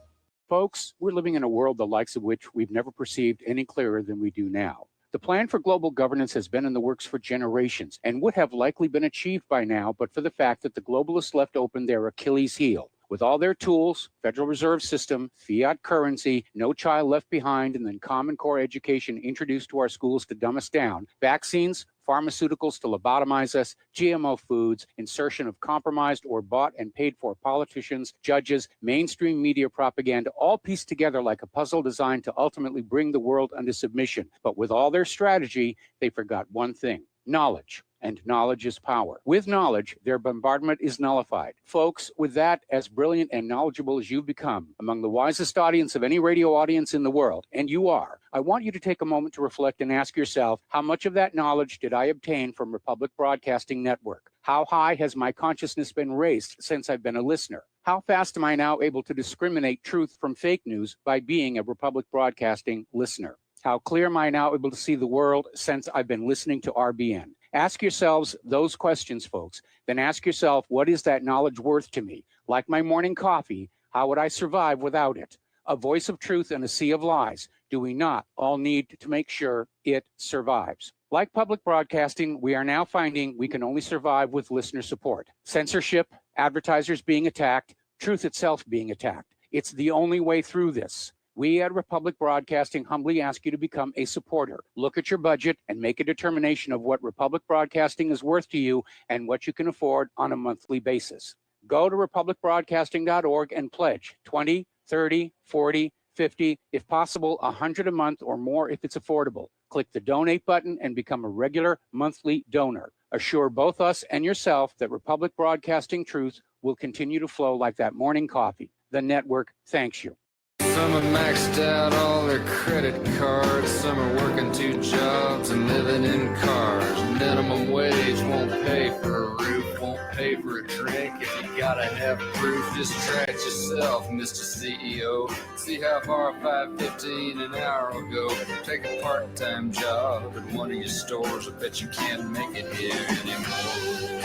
Folks, we're living in a world the likes of which we've never perceived any clearer than we do now. The plan for global governance has been in the works for generations and would have likely been achieved by now, but for the fact that the globalists left open their Achilles heel. With all their tools, Federal Reserve System, fiat currency, no child left behind, and then Common Core education introduced to our schools to dumb us down, vaccines, pharmaceuticals to lobotomize us, GMO foods, insertion of compromised or bought and paid for politicians, judges, mainstream media propaganda, all pieced together like a puzzle designed to ultimately bring the world under submission. But with all their strategy, they forgot one thing: knowledge. And knowledge is power. With knowledge, their bombardment is nullified. Folks, with that, as brilliant and knowledgeable as you've become, among the wisest audience of any radio audience in the world, and you are, I want you to take a moment to reflect and ask yourself, how much of that knowledge did I obtain from Republic Broadcasting Network? How high has my consciousness been raised since I've been a listener? How fast am I now able to discriminate truth from fake news by being a Republic Broadcasting listener? How clear am I now able to see the world since I've been listening to RBN? Ask yourselves those questions, folks. Then ask yourself, what is that knowledge worth to me? Like my morning coffee, how would I survive without it? A voice of truth in a sea of lies. Do we not all need to make sure it survives? Like public broadcasting, we are now finding we can only survive with listener support. Censorship, advertisers being attacked, truth itself being attacked. It's the only way through this. We at Republic Broadcasting humbly ask you to become a supporter. Look at your budget and make a determination of what Republic Broadcasting is worth to you and what you can afford on a monthly basis. Go to republicbroadcasting.org and pledge 20, 30, 40, 50, if possible, 100 a month or more if it's affordable. Click the donate button and become a regular monthly donor. Assure both us and yourself that Republic Broadcasting truth will continue to flow like that morning coffee. The network thanks you. Some have maxed out all their credit cards. Some are working 2 jobs and living in cars. Minimum wage won't pay for a roof, won't pay for a drink. If you gotta have proof, just track yourself, Mr. CEO. See how far $5.15 an hour will go. Take a part-time job at one of your stores. I bet you can't make it here anymore.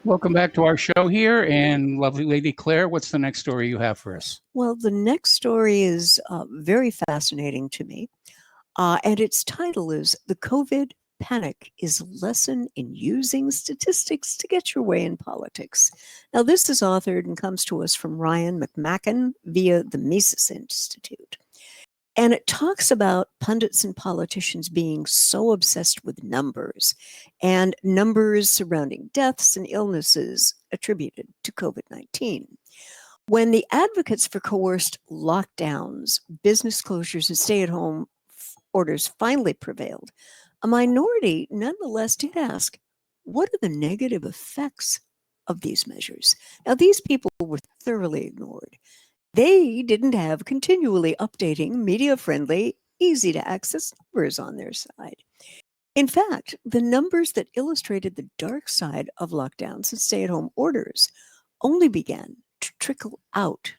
Welcome back to our show here. And lovely Lady Claire, what's the next story you have for us? Well, the next story is very fascinating to me. And its title is The COVID panic is lesson in using statistics to get your way in politics. Now, this is authored and comes to us from Ryan McMacken via the Mises Institute. And it talks about pundits and politicians being so obsessed with numbers and numbers surrounding deaths and illnesses attributed to COVID-19. When the advocates for coerced lockdowns, business closures, and stay-at-home orders finally prevailed, a minority nonetheless did ask, what are the negative effects of these measures? Now, these people were thoroughly ignored. They didn't have continually updating, media-friendly, easy-to-access numbers on their side. In fact, the numbers that illustrated the dark side of lockdowns and stay-at-home orders only began to trickle out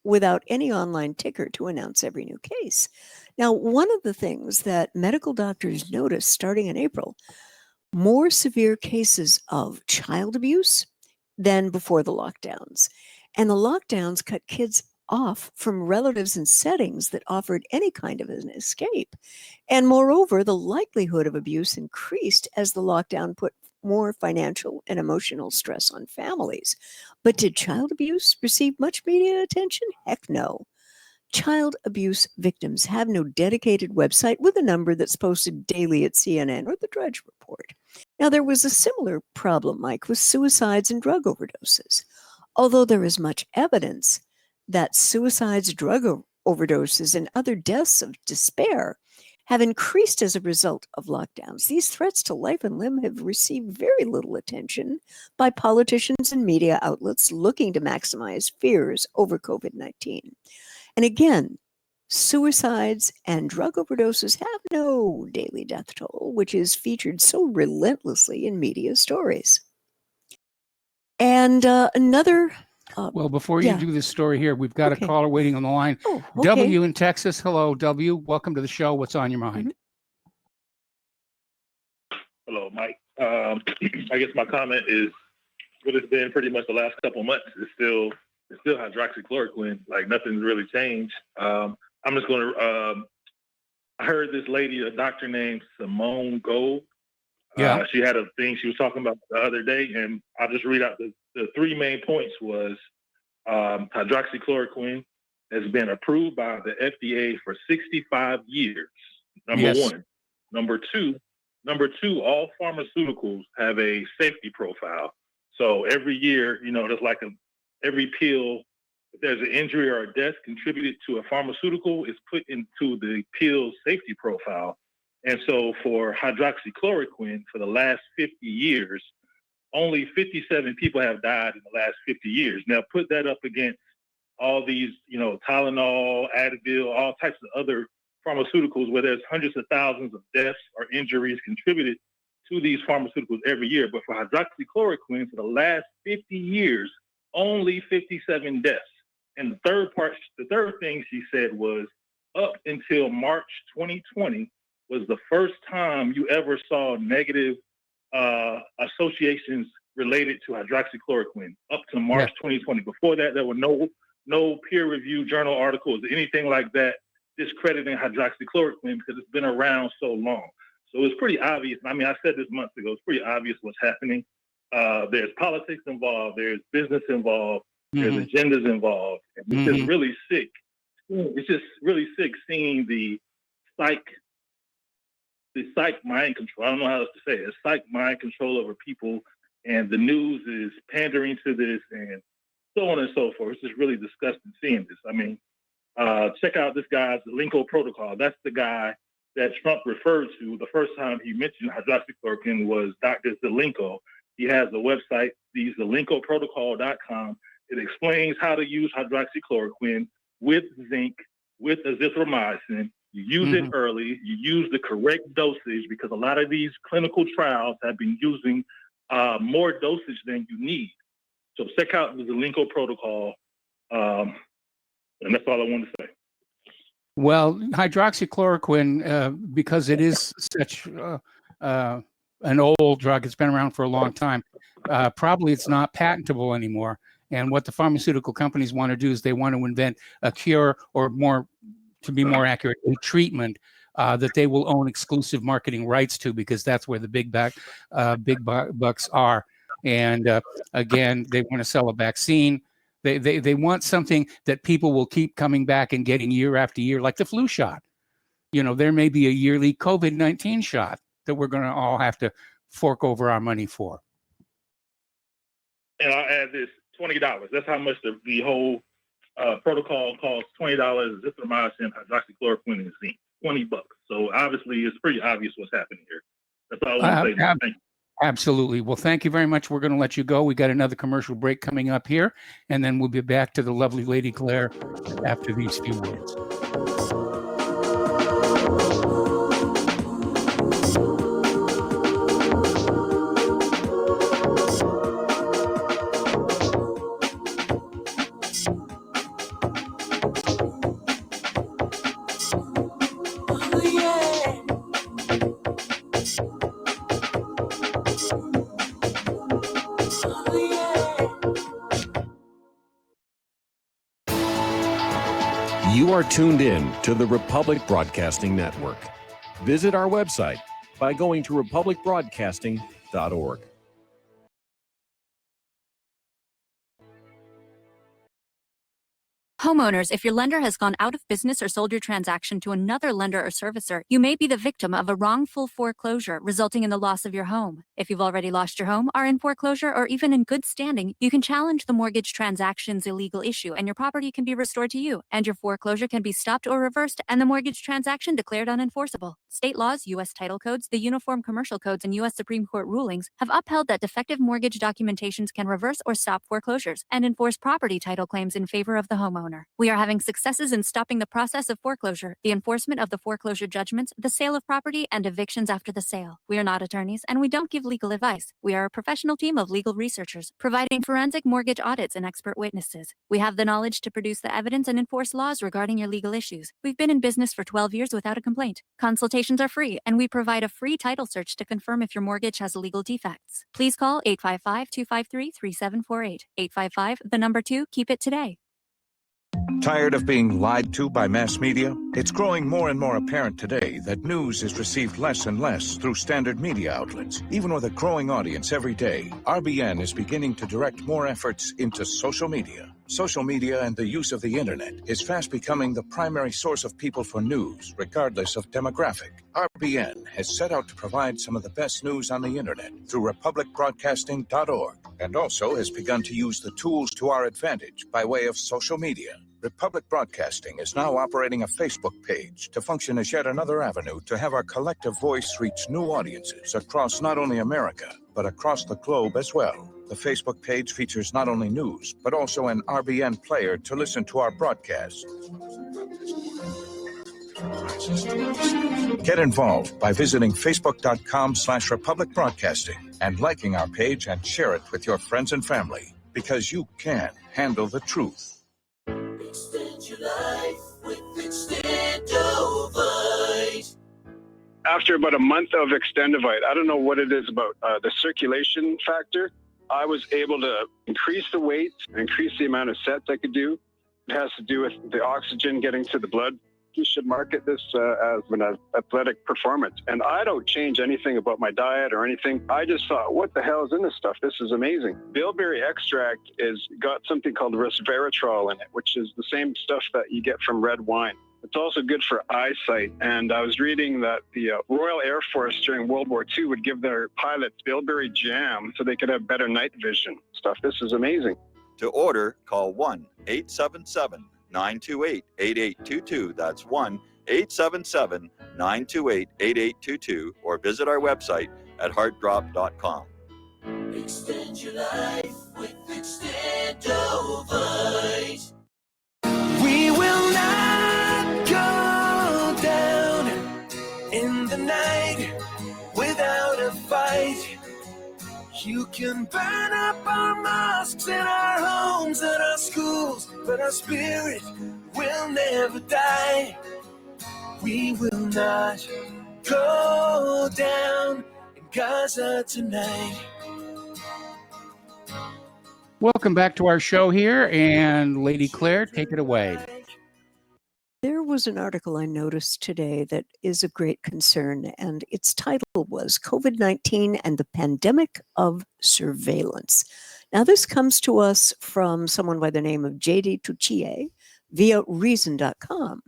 without any online ticker to announce every new case. Now, one of the things that medical doctors noticed starting in April, more severe cases of child abuse than before the lockdowns. And the lockdowns cut kids off from relatives and settings that offered any kind of an escape. And moreover, the likelihood of abuse increased as the lockdown put more financial and emotional stress on families. But did child abuse receive much media attention? Heck no. Child abuse victims have no dedicated website with a number that's posted daily at CNN or the Drudge Report. Now, there was a similar problem, Mike, with suicides and drug overdoses. Although there is much evidence that suicides, drug overdoses, and other deaths of despair have increased as a result of lockdowns, these threats to life and limb have received very little attention by politicians and media outlets looking to maximize fears over COVID-19. And again, suicides and drug overdoses have no daily death toll, which is featured so relentlessly in media stories. And another... well, before you do this story here, we've got a caller waiting on the line. Oh, okay. W in Texas. Hello, W. Welcome to the show. What's on your mind? Hello, Mike. I guess my comment is what it's been pretty much the last couple of months. It's still hydroxychloroquine. Like nothing's really changed. I'm just going to. I heard this lady, a doctor named Simone Gold. Yeah. She had a thing she was talking about the other day, and I'll just read out the three main points was hydroxychloroquine has been approved by the FDA for 65 years. Number one. Number two, all pharmaceuticals have a safety profile. So every year, there's like every pill, if there's an injury or a death contributed to a pharmaceutical, is put into the pill's safety profile. And so for hydroxychloroquine, for the last 50 years, only 57 people have died in the last 50 years. Now put that up against all these, Tylenol, Advil, all types of other pharmaceuticals where there's hundreds of thousands of deaths or injuries contributed to these pharmaceuticals every year. But for hydroxychloroquine, for the last 50 years, only 57 deaths. And the third thing she said was up until March 2020 was the first time you ever saw negative associations related to hydroxychloroquine up to March 2020. Before that, there were no peer-reviewed journal articles, anything like that, discrediting hydroxychloroquine because it's been around so long. So it's pretty obvious. I mean, I said this months ago. It's pretty obvious what's happening. There's politics involved. There's business involved. There's agendas involved. And it's just really sick. It's just really sick seeing the psych mind control. I don't know how else to say it. It's psych mind control over people, and the news is pandering to this and so on and so forth. It's just really disgusting seeing this. I mean, check out this guy's Zelenko protocol. That's the guy that Trump referred to the first time he mentioned hydroxychloroquine was Dr. Zelenko. He has a website, the zelenkoprotocol.com. It explains how to use hydroxychloroquine with zinc, with azithromycin. You use it early. You use the correct dosage because a lot of these clinical trials have been using more dosage than you need. So check out the Zelenko protocol. And that's all I wanted to say. Well, hydroxychloroquine, because it is such an old drug, it's been around for a long time, probably it's not patentable anymore. And what the pharmaceutical companies want to do is they want to invent a cure or more, to be more accurate, a treatment that they will own exclusive marketing rights to, because that's where the big bucks are. And again, they want to sell a vaccine. They want something that people will keep coming back and getting year after year, like the flu shot. There may be a yearly COVID-19 shot that we're going to all have to fork over our money for. And I'll add this, $20. That's how much the whole protocol costs. $20, azithromycin, hydroxychloroquine, and zinc. $20. So obviously, it's pretty obvious what's happening here. That's all I want to say. Thank you. Absolutely. Well, thank you very much. We're going to let you go. We got another commercial break coming up here, and then we'll be back to the lovely Lady Claire after these few words. You are tuned in to the Republic Broadcasting Network. Visit our website by going to republicbroadcasting.org. Homeowners, if your lender has gone out of business or sold your transaction to another lender or servicer, you may be the victim of a wrongful foreclosure, resulting in the loss of your home. If you've already lost your home, are in foreclosure, or even in good standing, you can challenge the mortgage transaction's illegal issue, and your property can be restored to you, and your foreclosure can be stopped or reversed, and the mortgage transaction declared unenforceable. State laws, U.S. title codes, the Uniform Commercial Codes, and U.S. Supreme Court rulings have upheld that defective mortgage documentations can reverse or stop foreclosures and enforce property title claims in favor of the homeowner. We are having successes in stopping the process of foreclosure, the enforcement of the foreclosure judgments, the sale of property, and evictions after the sale. We are not attorneys, and we don't give legal advice. We are a professional team of legal researchers, providing forensic mortgage audits and expert witnesses. We have the knowledge to produce the evidence and enforce laws regarding your legal issues. We've been in business for 12 years without a complaint. Consultations are free, and we provide a free title search to confirm if your mortgage has legal defects. Please call 855-253-3748. 855, the number 2, keep it today. Tired of being lied to by mass media? It's growing more and more apparent today that news is received less and less through standard media outlets. Even with a growing audience every day, RBN is beginning to direct more efforts into social media. Social media and the use of the internet is fast becoming the primary source of people for news, regardless of demographic. RBN has set out to provide some of the best news on the internet through republicbroadcasting.org, and also has begun to use the tools to our advantage by way of social media. Republic Broadcasting is now operating a Facebook page to function as yet another avenue to have our collective voice reach new audiences across not only America, but across the globe as well. The Facebook page features not only news, but also an RBN player to listen to our broadcasts. Get involved by visiting facebook.com/Republic Broadcasting and liking our page and share it with your friends and family, because you can handle the truth. Extend your life with Extendovite. After about a month of Extendovite, I don't know what it is about the circulation factor. I was able to increase the weight, increase the amount of sets I could do. It has to do with the oxygen getting to the blood. You should market this as an athletic performance. And I don't change anything about my diet or anything. I just thought, what the hell is in this stuff? This is amazing. Bilberry extract is got something called resveratrol in it, which is the same stuff that you get from red wine. It's also good for eyesight. And I was reading that the Royal Air Force during World War II would give their pilots bilberry jam so they could have better night vision stuff. This is amazing. To order, call 1-877-928-8822. That's 1-877-928-8822, or visit our website at heartdrop.com. Extend your life with Extendovite. We will not go down in the night without a fight. You can burn up our mosques and our homes and our schools, but our spirit will never die. We will not go down in Gaza tonight. Welcome back to our show here, and Lady Claire, take it away. There was was an article I noticed today that is of great concern, and its title was COVID-19 and the Pandemic of Surveillance. Now, this comes to us from someone by the name of J.D. Tucci via Reason.com.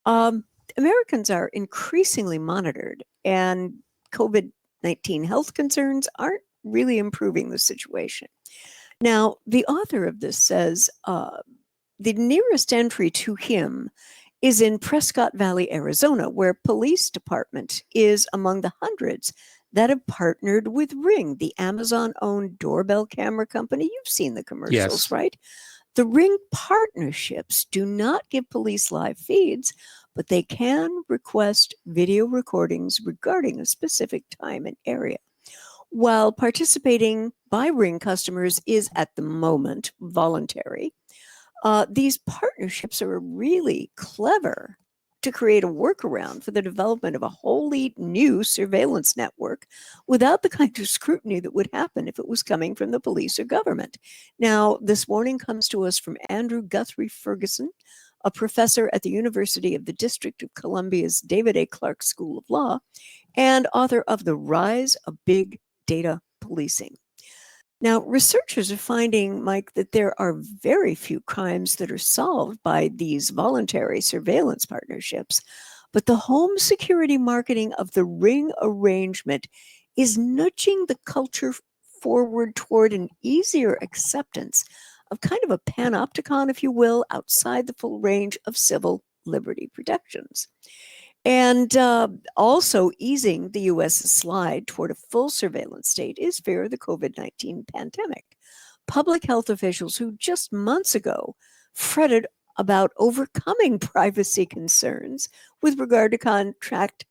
Americans are increasingly monitored, and COVID-19 health concerns aren't really improving the situation. Now, the author of this says the nearest entry to him is in Prescott Valley, Arizona, where police department is among the hundreds that have partnered with Ring, the Amazon-owned doorbell camera company. You've seen the commercials, Yes. right? The Ring partnerships do not give police live feeds, but they can request video recordings regarding a specific time and area. While participating by Ring customers is at the moment voluntary, these partnerships are really clever to create a workaround for the development of a wholly new surveillance network without the kind of scrutiny that would happen if it was coming from the police or government. Now, this warning comes to us from Andrew Guthrie Ferguson, a professor at the University of the District of Columbia's David A. Clark School of Law and author of The Rise of Big Data Policing. Now, researchers are finding, Mike, that there are very few crimes that are solved by these voluntary surveillance partnerships, but the home security marketing of the Ring arrangement is nudging the culture forward toward an easier acceptance of kind of a panopticon, if you will, outside the full range of civil liberty protections. And also easing the U.S.'s slide toward a full surveillance state is fear of the COVID-19 pandemic. Public health officials who just months ago fretted about overcoming privacy concerns with regard to contact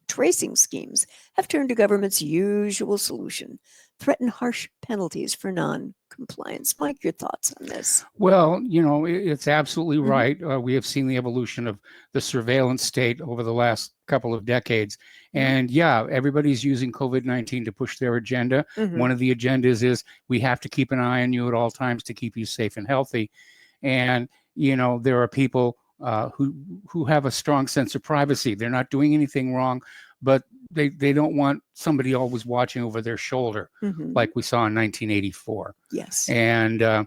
tracing schemes have turned to government's usual solution, threaten harsh penalties for non-compliance. Mike, your thoughts on this? Well, it's absolutely right. We have seen the evolution of the surveillance state over the last couple of decades. And yeah, everybody's using COVID-19 to push their agenda. One of the agendas is we have to keep an eye on you at all times to keep you safe and healthy. And, there are people who have a strong sense of privacy. They're not doing anything wrong, but they don't want somebody always watching over their shoulder, like we saw in 1984. Yes. And I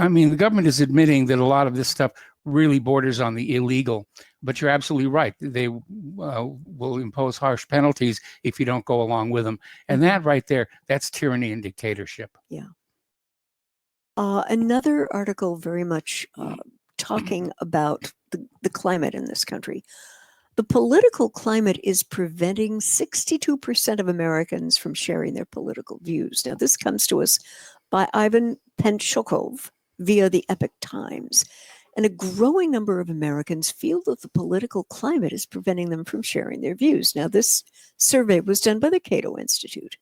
mean, the government is admitting that a lot of this stuff really borders on the illegal, but you're absolutely right. They will impose harsh penalties if you don't go along with them. And that right there, that's tyranny and dictatorship. Yeah. Another article very much talking about the climate in this country. The political climate is preventing 62% of Americans from sharing their political views. Now, this comes to us by Ivan Penchukov via the Epoch Times. And a growing number of Americans feel that the political climate is preventing them from sharing their views. Now, this survey was done by the Cato Institute.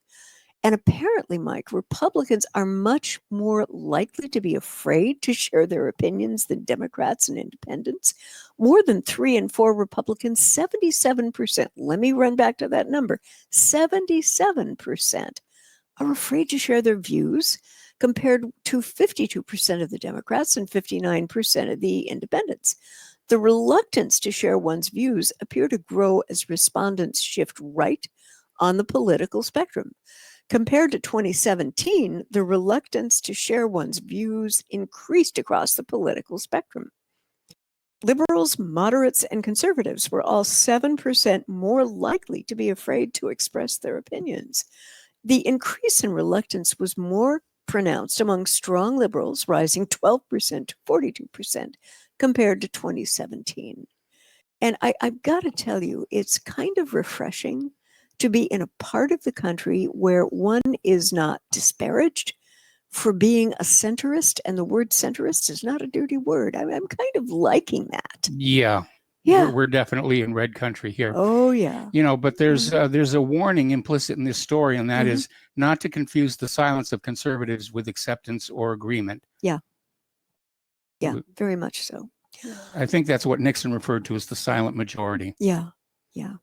And apparently, Mike, Republicans are much more likely to be afraid to share their opinions than Democrats and independents. More than 3 in 4 Republicans, 77%, let me run back to that number, 77% are afraid to share their views, compared to 52% of the Democrats and 59% of the independents. The reluctance to share one's views appear to grow as respondents shift right on the political spectrum. Compared to 2017, the reluctance to share one's views increased across the political spectrum. Liberals, moderates, and conservatives were all 7% more likely to be afraid to express their opinions. The increase in reluctance was more pronounced among strong liberals, rising 12% to 42% compared to 2017. And I've got to tell you, it's kind of refreshing to be in a part of the country where one is not disparaged for being a centrist, and the word centrist is not a dirty word. I'm kind of liking that. Yeah. Yeah. We're definitely in red country here. Oh, yeah. But there's a warning implicit in this story, and that is not to confuse the silence of conservatives with acceptance or agreement. Yeah. Yeah, very much so. I think that's what Nixon referred to as the silent majority. Yeah. Yeah.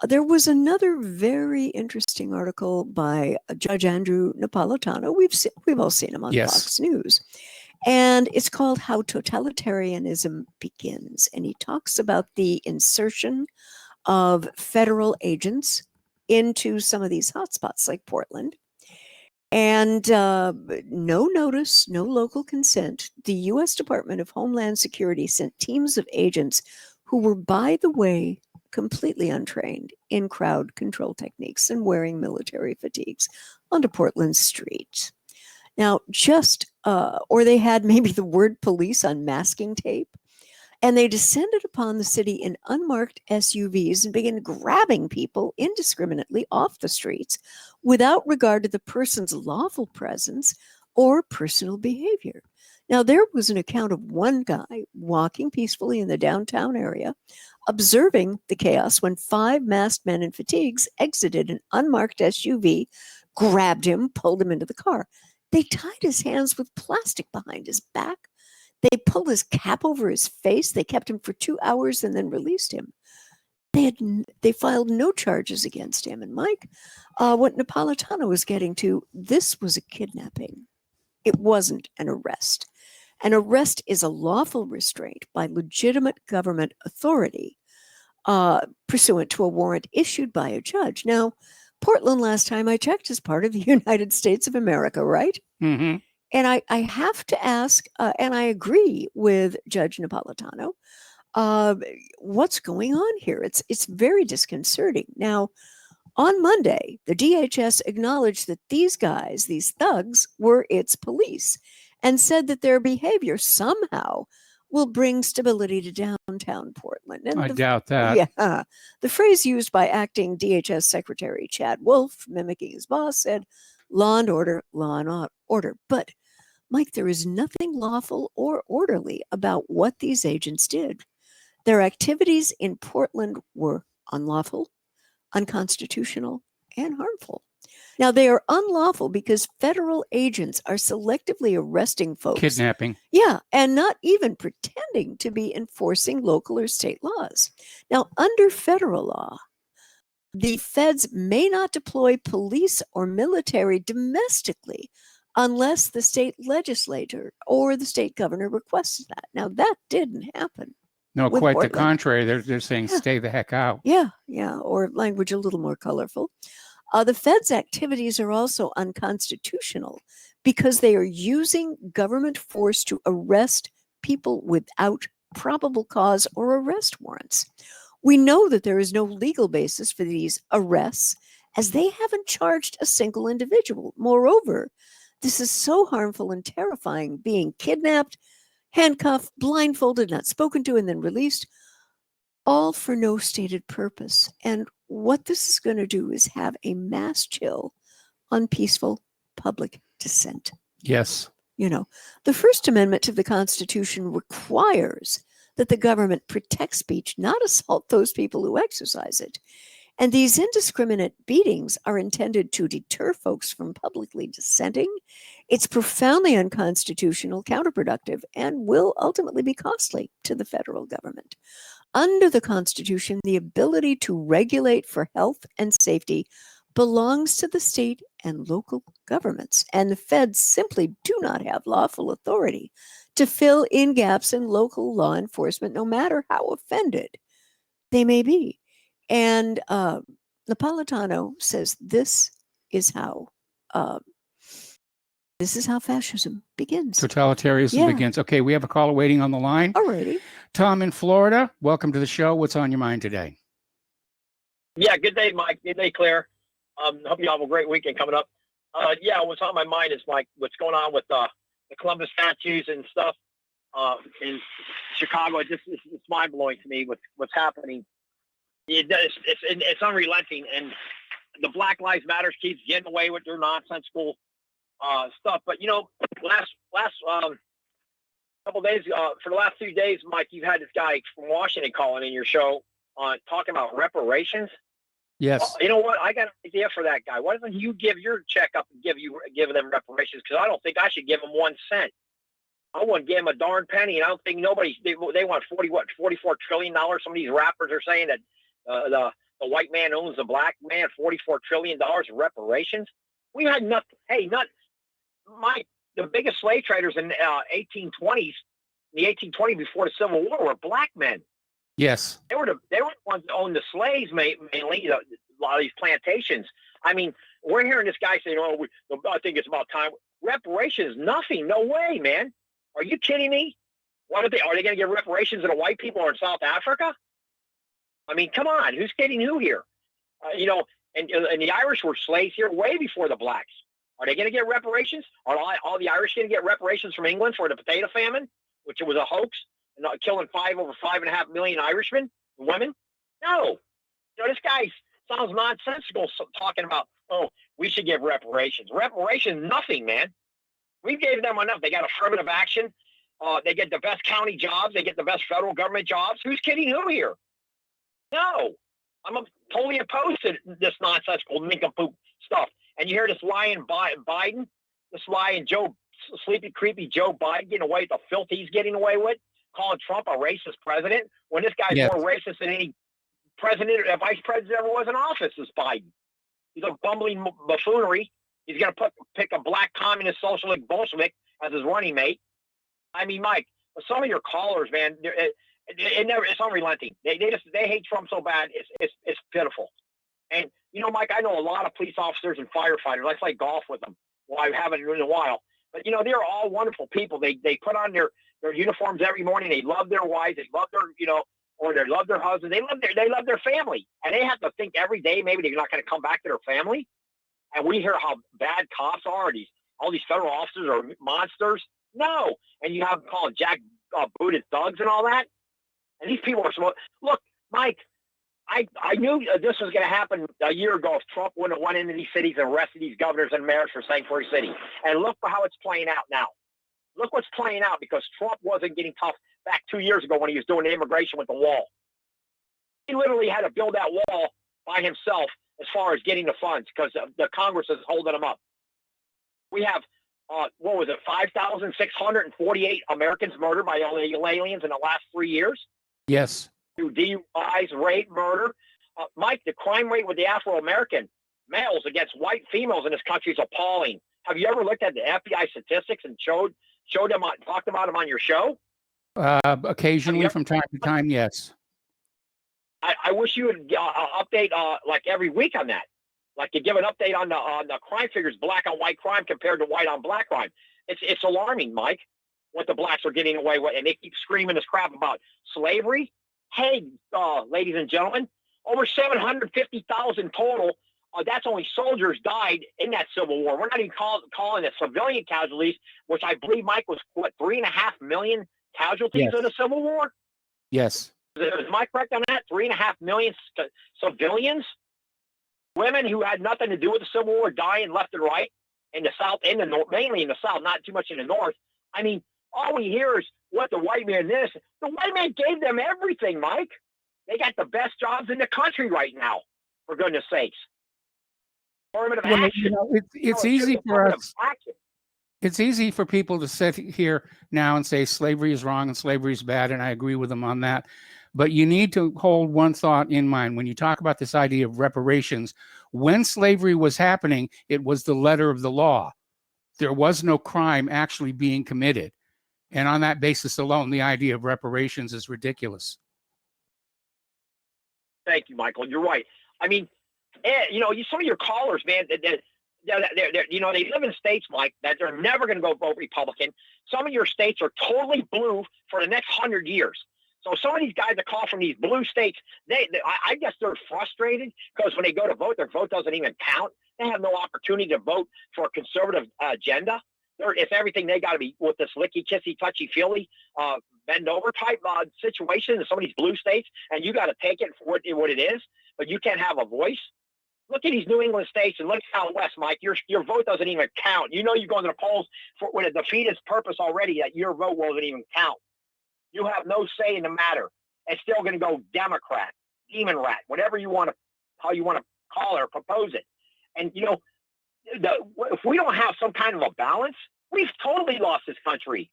There was another very interesting article by Judge Andrew Napolitano. We've all seen him on Yes. Fox News. And it's called How Totalitarianism Begins. And he talks about the insertion of federal agents into some of these hotspots like Portland. And no notice, no local consent. The U.S. Department of Homeland Security sent teams of agents who were, by the way, completely untrained in crowd control techniques and wearing military fatigues onto Portland streets. Now, or they had maybe the word police on masking tape, and they descended upon the city in unmarked SUVs and began grabbing people indiscriminately off the streets without regard to the person's lawful presence or personal behavior. Now, there was an account of one guy walking peacefully in the downtown area, observing the chaos when 5 masked men in fatigues exited an unmarked SUV, grabbed him, pulled him into the car. They tied his hands with plastic behind his back. They pulled his cap over his face. They kept him for 2 hours and then released him. They filed no charges against him. And Mike, what Napolitano was getting to, this was a kidnapping. It wasn't an arrest. An arrest is a lawful restraint by legitimate government authority pursuant to a warrant issued by a judge. Now, Portland, last time I checked, is part of the United States of America, right? Mm-hmm. And I have to ask, and I agree with Judge Napolitano, what's going on here? It's very disconcerting. Now, on Monday, the DHS acknowledged that these guys, these thugs, were its police and said that their behavior somehow will bring stability to downtown Portland. And I doubt that. Yeah. The phrase used by acting DHS Secretary Chad Wolf, mimicking his boss, said, law and order, law and order. But, Mike, there is nothing lawful or orderly about what these agents did. Their activities in Portland were unlawful, unconstitutional, and harmful. Now, they are unlawful because federal agents are selectively arresting folks. Kidnapping. Yeah, and not even pretending to be enforcing local or state laws. Now, under federal law, the feds may not deploy police or military domestically unless the state legislature or the state governor requests that. Now, that didn't happen. No, with quite Portland. the contrary. They're saying stay the heck out. Yeah, or language a little more colorful. The feds' activities are also unconstitutional because they are using government force to arrest people without probable cause or arrest warrants. We know that there is no legal basis for these arrests as they haven't charged a single individual. Moreover, this is so harmful and terrifying, being kidnapped, handcuffed, blindfolded, not spoken to, and then released, all for no stated purpose. And what this is going to do is have a mass chill on peaceful public dissent. Yes. You know, the First Amendment to the Constitution requires that the government protect speech, not assault those people who exercise it. And these indiscriminate beatings are intended to deter folks from publicly dissenting. It's profoundly unconstitutional, counterproductive, and will ultimately be costly to the federal government. Under the Constitution, the ability to regulate for health and safety belongs to the state and local governments, and the feds simply do not have lawful authority to fill in gaps in local law enforcement, no matter how offended they may be. And Napolitano says this is how fascism begins. Totalitarianism begins. Okay, we have a caller waiting on the line. Alrighty. Tom in Florida, welcome to the show. What's on your mind today? Yeah, good day, Mike. Good day, Claire. Hope you have a great weekend coming up. What's on my mind is, Mike, what's going on with the Columbus statues and stuff in Chicago. It's mind-blowing to me what's happening. It's unrelenting, and the Black Lives Matter keeps getting away with their nonsensical stuff. But, you know, last couple days, for the last 2 days, Mike, you've had this guy from Washington calling in your show talking about reparations. Yes. Well, you know what? I got an idea for that guy. Why doesn't you give your check up and give them reparations? Because I don't think I should give them 1 cent. I wouldn't give them a darn penny, and I don't think they want $44 trillion. Some of these rappers are saying that the white man owns the black man, $44 trillion of reparations. We had nothing. Hey, Mike, the biggest slave traders in 1820s, the 1820s before the Civil War, were black men. Yes. They were the ones that owned the slaves mainly. A lot of these plantations. I mean, we're hearing this guy saying, "Oh, I think it's about time." Reparations, nothing. No way, man. Are you kidding me? What are they going to give reparations to the white people or in South Africa? I mean, come on. Who's kidding who here? And the Irish were slaves here way before the blacks. Are they going to get reparations? Are all the Irish going to get reparations from England for the potato famine, which was a hoax, and killing over 5.5 million Irishmen and women? No. This guy sounds nonsensical talking about, oh, we should give reparations. Reparations, nothing, man. We gave them enough. They got affirmative action. They get the best county jobs. They get the best federal government jobs. Who's kidding who here? No. I'm totally opposed to this nonsensical nincompoop stuff. And you hear this lying Biden, this lying sleepy, creepy Joe Biden getting away with the filth he's getting away with, calling Trump a racist president, when this guy's more racist than any president or vice president ever was in office is Biden. He's a bumbling buffoonery. He's going to pick a black communist socialist Bolshevik as his running mate. I mean, Mike, some of your callers, man, it's unrelenting. They hate Trump so bad, it's pitiful. And Mike, I know a lot of police officers and firefighters. I play golf with them. Well, I haven't in a while, but they're all wonderful people. They put on their uniforms every morning. They love their wives. They love their or they love their husband. They love their family, and they have to think every day maybe they're not going to come back to their family. And we hear how bad cops are. All these federal officers are monsters. No, and you have them calling jack booted thugs and all that. And these people are smart. Look, Mike, I knew this was going to happen a year ago if Trump wouldn't have went into these cities and arrested these governors and mayors for Sanctuary City. And look for how it's playing out now. Look what's playing out because Trump wasn't getting tough back 2 years ago when he was doing the immigration with the wall. He literally had to build that wall by himself as far as getting the funds because the Congress is holding him up. We have, 5,648 Americans murdered by illegal aliens in the last 3 years? Yes. Through DUIs, rape, murder. Mike, the crime rate with the Afro-American males against white females in this country is appalling. Have you ever looked at the FBI statistics and talked about them on your show? Occasionally, from time to time, yes. I wish you would update like every week on that. Like to give an update on the crime figures, black on white crime compared to white on black crime. It's alarming, Mike, what the blacks are getting away with, and they keep screaming this crap about slavery. Hey, ladies and gentlemen, over 750,000 total. That's only soldiers died in that Civil War. We're not even calling it civilian casualties, which I believe, Mike, was 3.5 million casualties in the Civil War? Yes. Is Mike correct on that? 3.5 million civilians? Women who had nothing to do with the Civil War dying left and right in the South, in the North, mainly in the South, not too much in the North. I mean, all we hear is what the white man this. The white man gave them everything, Mike. They got the best jobs in the country right now, for goodness sakes. Affirmative action. It's easy for us. It's easy for people to sit here now and say slavery is wrong and slavery is bad, and I agree with them on that. But you need to hold one thought in mind. When you talk about this idea of reparations, when slavery was happening, it was the letter of the law. There was no crime actually being committed. And on that basis alone, the idea of reparations is ridiculous. Thank you, Michael. You're right. I mean, some of your callers, man, they live in states, Mike, that they're never going to go vote Republican. Some of your states are totally blue for the next 100 years. So some of these guys that call from these blue states, I guess they're frustrated because when they go to vote, their vote doesn't even count. They have no opportunity to vote for a conservative agenda. It's everything they got to be with this licky, kissy, touchy, feely, bend over type situation in some of these blue states, and you got to take it for what it is, but you can't have a voice. Look at these New England states and look out west, Mike. Your vote doesn't even count. You're going to the polls with a defeatist purpose already that your vote won't even count. You have no say in the matter. It's still going to go Democrat, demon rat, whatever you want to, how you want to call it or propose it. And if we don't have some kind of a balance, we've totally lost this country.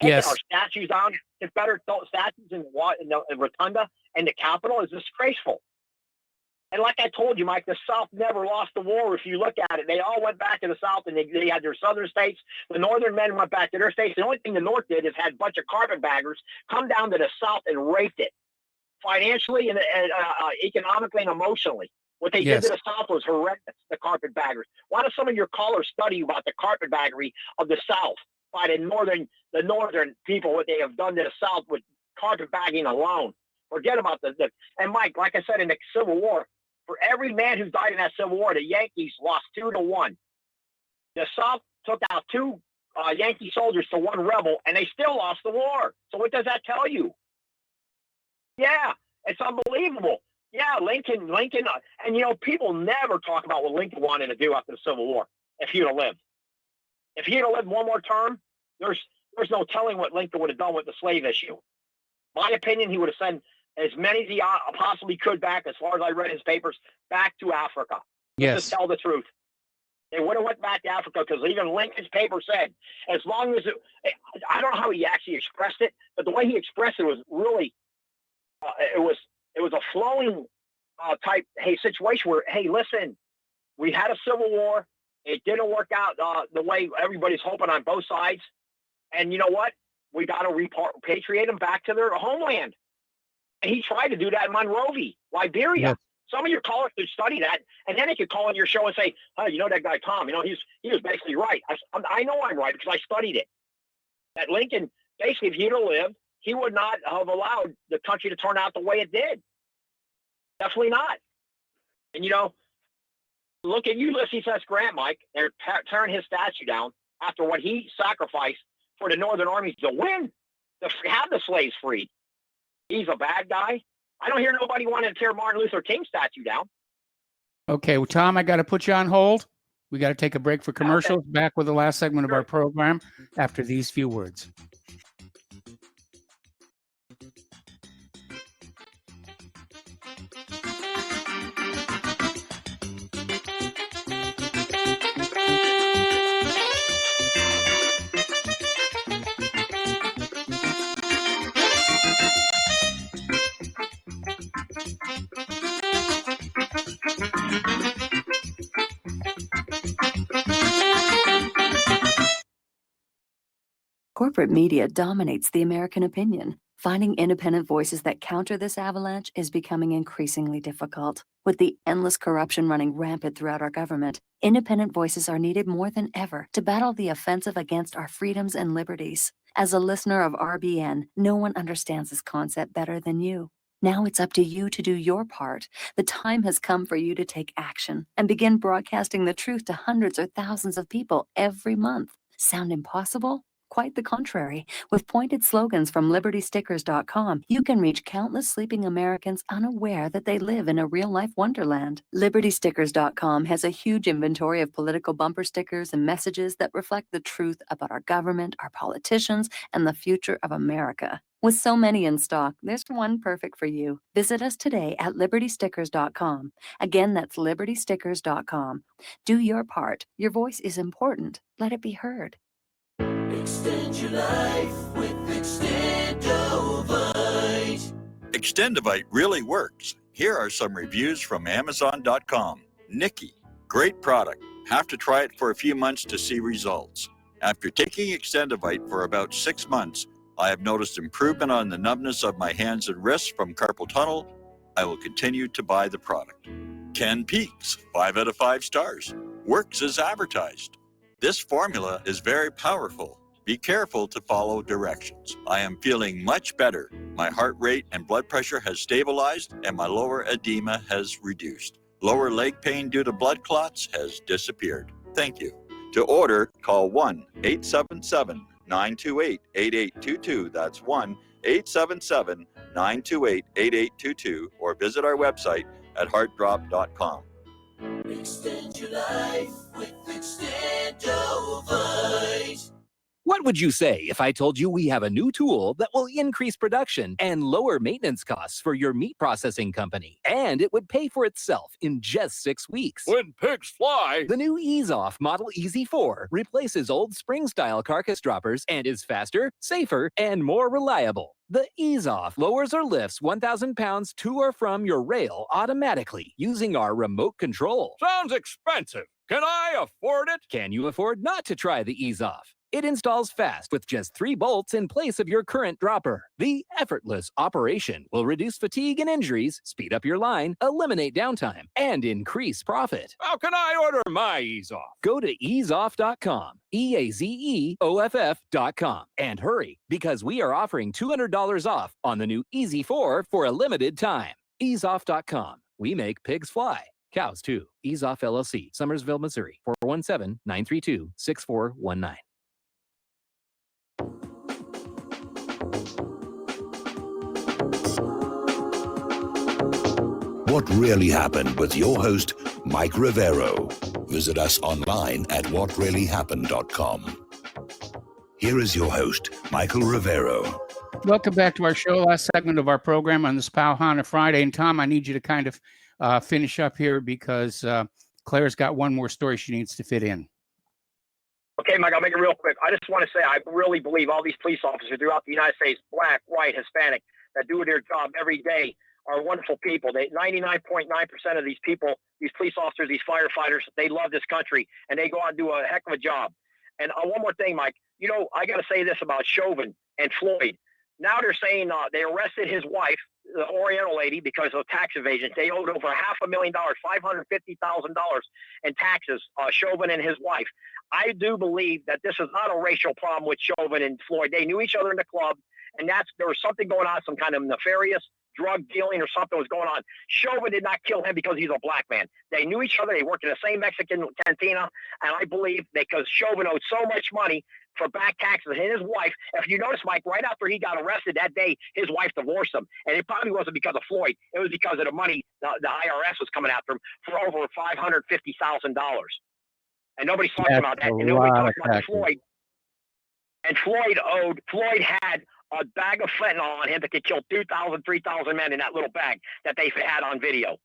Yes. Our statues down, Confederate statues in the Rotunda and the Capitol is disgraceful. And like I told you, Mike, the South never lost the war. If you look at it, they all went back to the South, and they had their southern states. The northern men went back to their states. The only thing the North did is had a bunch of carpetbaggers come down to the South and raped it financially and economically and emotionally. What they did to the South was horrendous, the carpetbaggers. Why do some of your callers study about the carpetbaggery of the South by the northern people, what they have done to the South with carpetbagging alone? Forget about and Mike, like I said, in the Civil War, for every man who died in that Civil War, the Yankees lost 2-1. The South took out 2 Yankee soldiers to 1 rebel, and they still lost the war. So what does that tell you? Yeah, it's unbelievable. Yeah, Lincoln, and people never talk about what Lincoln wanted to do after the Civil War. If he'd have lived, one more term, there's no telling what Lincoln would have done with the slave issue. My opinion, he would have sent as many as he possibly could back, as far as I read his papers, back to Africa. Yes. To tell the truth. They would have went back to Africa, because even Lincoln's paper said, as long as I don't know how he actually expressed it, but the way he expressed it was really, it was a flowing type, situation where, hey, listen, we had a Civil War. It didn't work out the way everybody's hoping on both sides. And you know what? We got to repatriate them back to their homeland. And he tried to do that in Monrovia, Liberia. Yes. Some of your callers could study that, and then they could call on your show and say, "Oh, that guy Tom, he was basically right." I know I'm right, because I studied it. That Lincoln, basically, if he'd have lived, he would not have allowed the country to turn out the way it did. Definitely not. And look at Ulysses S. Grant, Mike. They're tearing his statue down after what he sacrificed for the Northern armies to win, to have the slaves freed. He's a bad guy. I don't hear nobody wanting to tear Martin Luther King's statue down. Okay, well, Tom, I got to put you on hold. We got to take a break for commercials. Okay. Back with the last segment of our program after these few words. Corporate media dominates the American opinion. Finding independent voices that counter this avalanche is becoming increasingly difficult. With the endless corruption running rampant throughout our government, independent voices are needed more than ever to battle the offensive against our freedoms and liberties. As a listener of RBN, no one understands this concept better than you. Now it's up to you to do your part. The time has come for you to take action and begin broadcasting the truth to hundreds or thousands of people every month. Sound impossible? Quite the contrary. With pointed slogans from LibertyStickers.com, you can reach countless sleeping Americans unaware that they live in a real-life wonderland. LibertyStickers.com has a huge inventory of political bumper stickers and messages that reflect the truth about our government, our politicians, and the future of America. With so many in stock, there's one perfect for you. Visit us today at LibertyStickers.com. Again, that's LibertyStickers.com. Do your part. Your voice is important. Let it be heard. Extend your life with Extendovite. Extendovite really works. Here are some reviews from Amazon.com. Nikki, great product. Have to try it for a few months to see results. After taking Extendovite for about 6 months, I have noticed improvement on the numbness of my hands and wrists from carpal tunnel. I will continue to buy the product. Ken Peaks, 5 out of 5 stars. Works as advertised. This formula is very powerful. Be careful to follow directions. I am feeling much better. My heart rate and blood pressure has stabilized and my lower edema has reduced. Lower leg pain due to blood clots has disappeared. Thank you. To order, call 1-877-928-8822. That's 1-877-928-8822 or visit our website at heartdrop.com. Extend your life with Extendovite. What would you say if I told you we have a new tool that will increase production and lower maintenance costs for your meat processing company? And it would pay for itself in just 6 weeks. When pigs fly! The new Ease Off Model Easy 4 replaces old spring-style carcass droppers and is faster, safer, and more reliable. The Ease Off lowers or lifts 1,000 pounds to or from your rail automatically using our remote control. Sounds expensive. Can I afford it? Can you afford not to try the Ease Off? It installs fast with just 3 bolts in place of your current dropper. The effortless operation will reduce fatigue and injuries, speed up your line, eliminate downtime, and increase profit. How can I order my Ease Off? Go to easeoff.com, EAZEOFF.com, and hurry because we are offering $200 off on the new Easy 4 for a limited time. Easeoff.com. We make pigs fly. Cows too. Ease Off LLC, Summersville, Missouri, 417-932-6419. What really happened with your host, Mike Rivero. Visit us online at whatreallyhappened.com. Here is your host, Michael Rivero. Welcome back to our show, last segment of our program on this Powhana Friday. And Tom, I need you to kind of finish up here because Claire's got one more story she needs to fit in. Okay, Mike, I'll make it real quick. I just want to say I really believe all these police officers throughout the United States, black, white, Hispanic, that do their job every day are wonderful people. 99.9% of these people, these police officers, these firefighters, they love this country, and they go out and do a heck of a job. And one more thing, Mike, you know, I got to say this about Chauvin and Floyd. Now they're saying they arrested his wife, the Oriental lady, because of tax evasion. They owed over $500,000, $550,000 in taxes, Chauvin and his wife. I do believe that this is not a racial problem with Chauvin and Floyd. They knew each other in the club, and there was something going on, some kind of nefarious drug dealing or something was going on. Chauvin did not kill him because he's a black man. They knew each other. They worked in the same Mexican cantina, and I believe because Chauvin owed so much money for back taxes, and his wife, if you notice, Mike, right after he got arrested that day, his wife divorced him, and it probably wasn't because of Floyd. It was because of the money the IRS was coming after him for over $550,000, and nobody's talking about that. And nobody talks about Floyd. And Floyd had a bag of fentanyl on him that could kill 2,000, 3,000 men in that little bag that they had on video.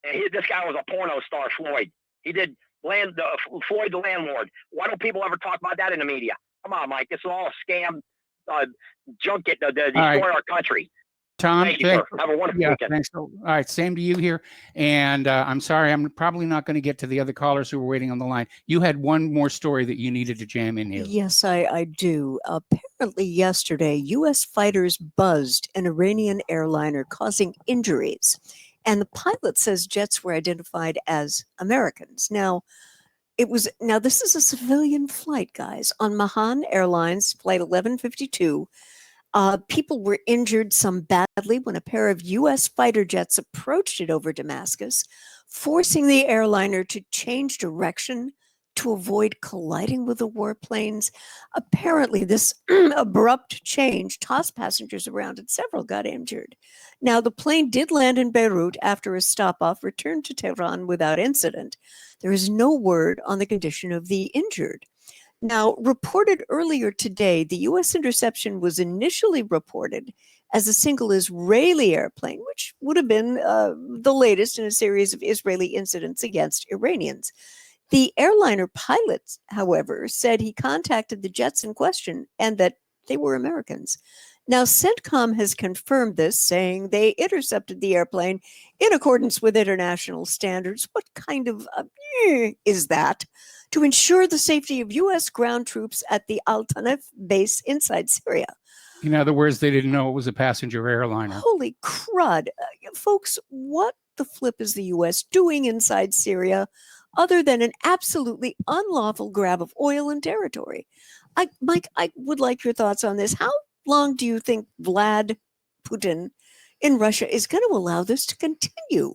And this guy was a porno star, Floyd. He did Floyd the landlord. Why don't people ever talk about that in the media? Come on, Mike. It's all a scam, junket to destroy our country. Tom, thank you, sir. Have a wonderful weekend. Thanks. All right, same to you here. And I'm sorry, I'm probably not going to get to the other callers who were waiting on the line. You had one more story that you needed to jam in here. Yes, I do. Apparently yesterday, U.S. fighters buzzed an Iranian airliner causing injuries. And the pilot says jets were identified as Americans. Now, this is a civilian flight, guys. On Mahan Airlines, flight 1152, people were injured, some badly, when a pair of U.S. fighter jets approached it over Damascus, forcing the airliner to change direction to avoid colliding with the warplanes. Apparently, this abrupt change tossed passengers around and several got injured. Now, the plane did land in Beirut after a stop-off, returned to Tehran without incident. There is no word on the condition of the injured. Now, reported earlier today, the U.S. interception was initially reported as a single Israeli airplane, which would have been the latest in a series of Israeli incidents against Iranians. The airliner pilot, however, said he contacted the jets in question and that they were Americans. Now, CENTCOM has confirmed this, saying they intercepted the airplane in accordance with international standards. What kind of is that? To ensure the safety of U.S. ground troops at the Al-Tanf base inside Syria. In other words, they didn't know it was a passenger airliner. Holy crud. Folks, what the flip is the U.S. doing inside Syria other than an absolutely unlawful grab of oil and territory? Mike, I would like your thoughts on this. How long do you think Vladimir Putin in Russia is going to allow this to continue?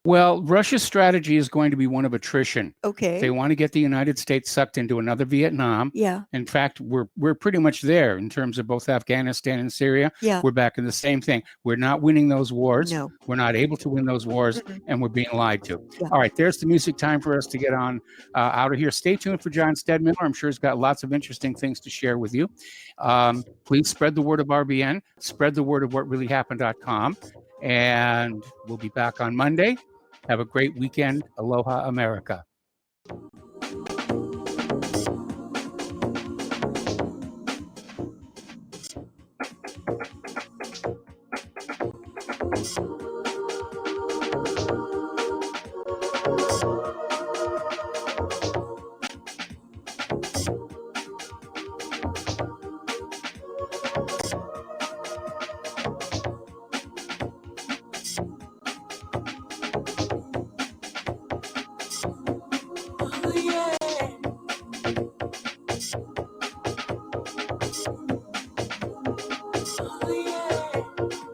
Well, Russia's strategy is going to be one of attrition. Okay. They want to get the United States sucked into another Vietnam. Yeah. In fact, we're pretty much there in terms of both Afghanistan and Syria. Yeah. We're back in the same thing. We're not winning those wars. No. We're not able to win those wars, and we're being lied to. Yeah. All right, there's the music time for us to get on out of here. Stay tuned for John Stedmiller. I'm sure he's got lots of interesting things to share with you. Please spread the word of RBN. Spread the word of whatreallyhappened.com. And we'll be back on Monday. Have a great weekend. Aloha, America. Thank you.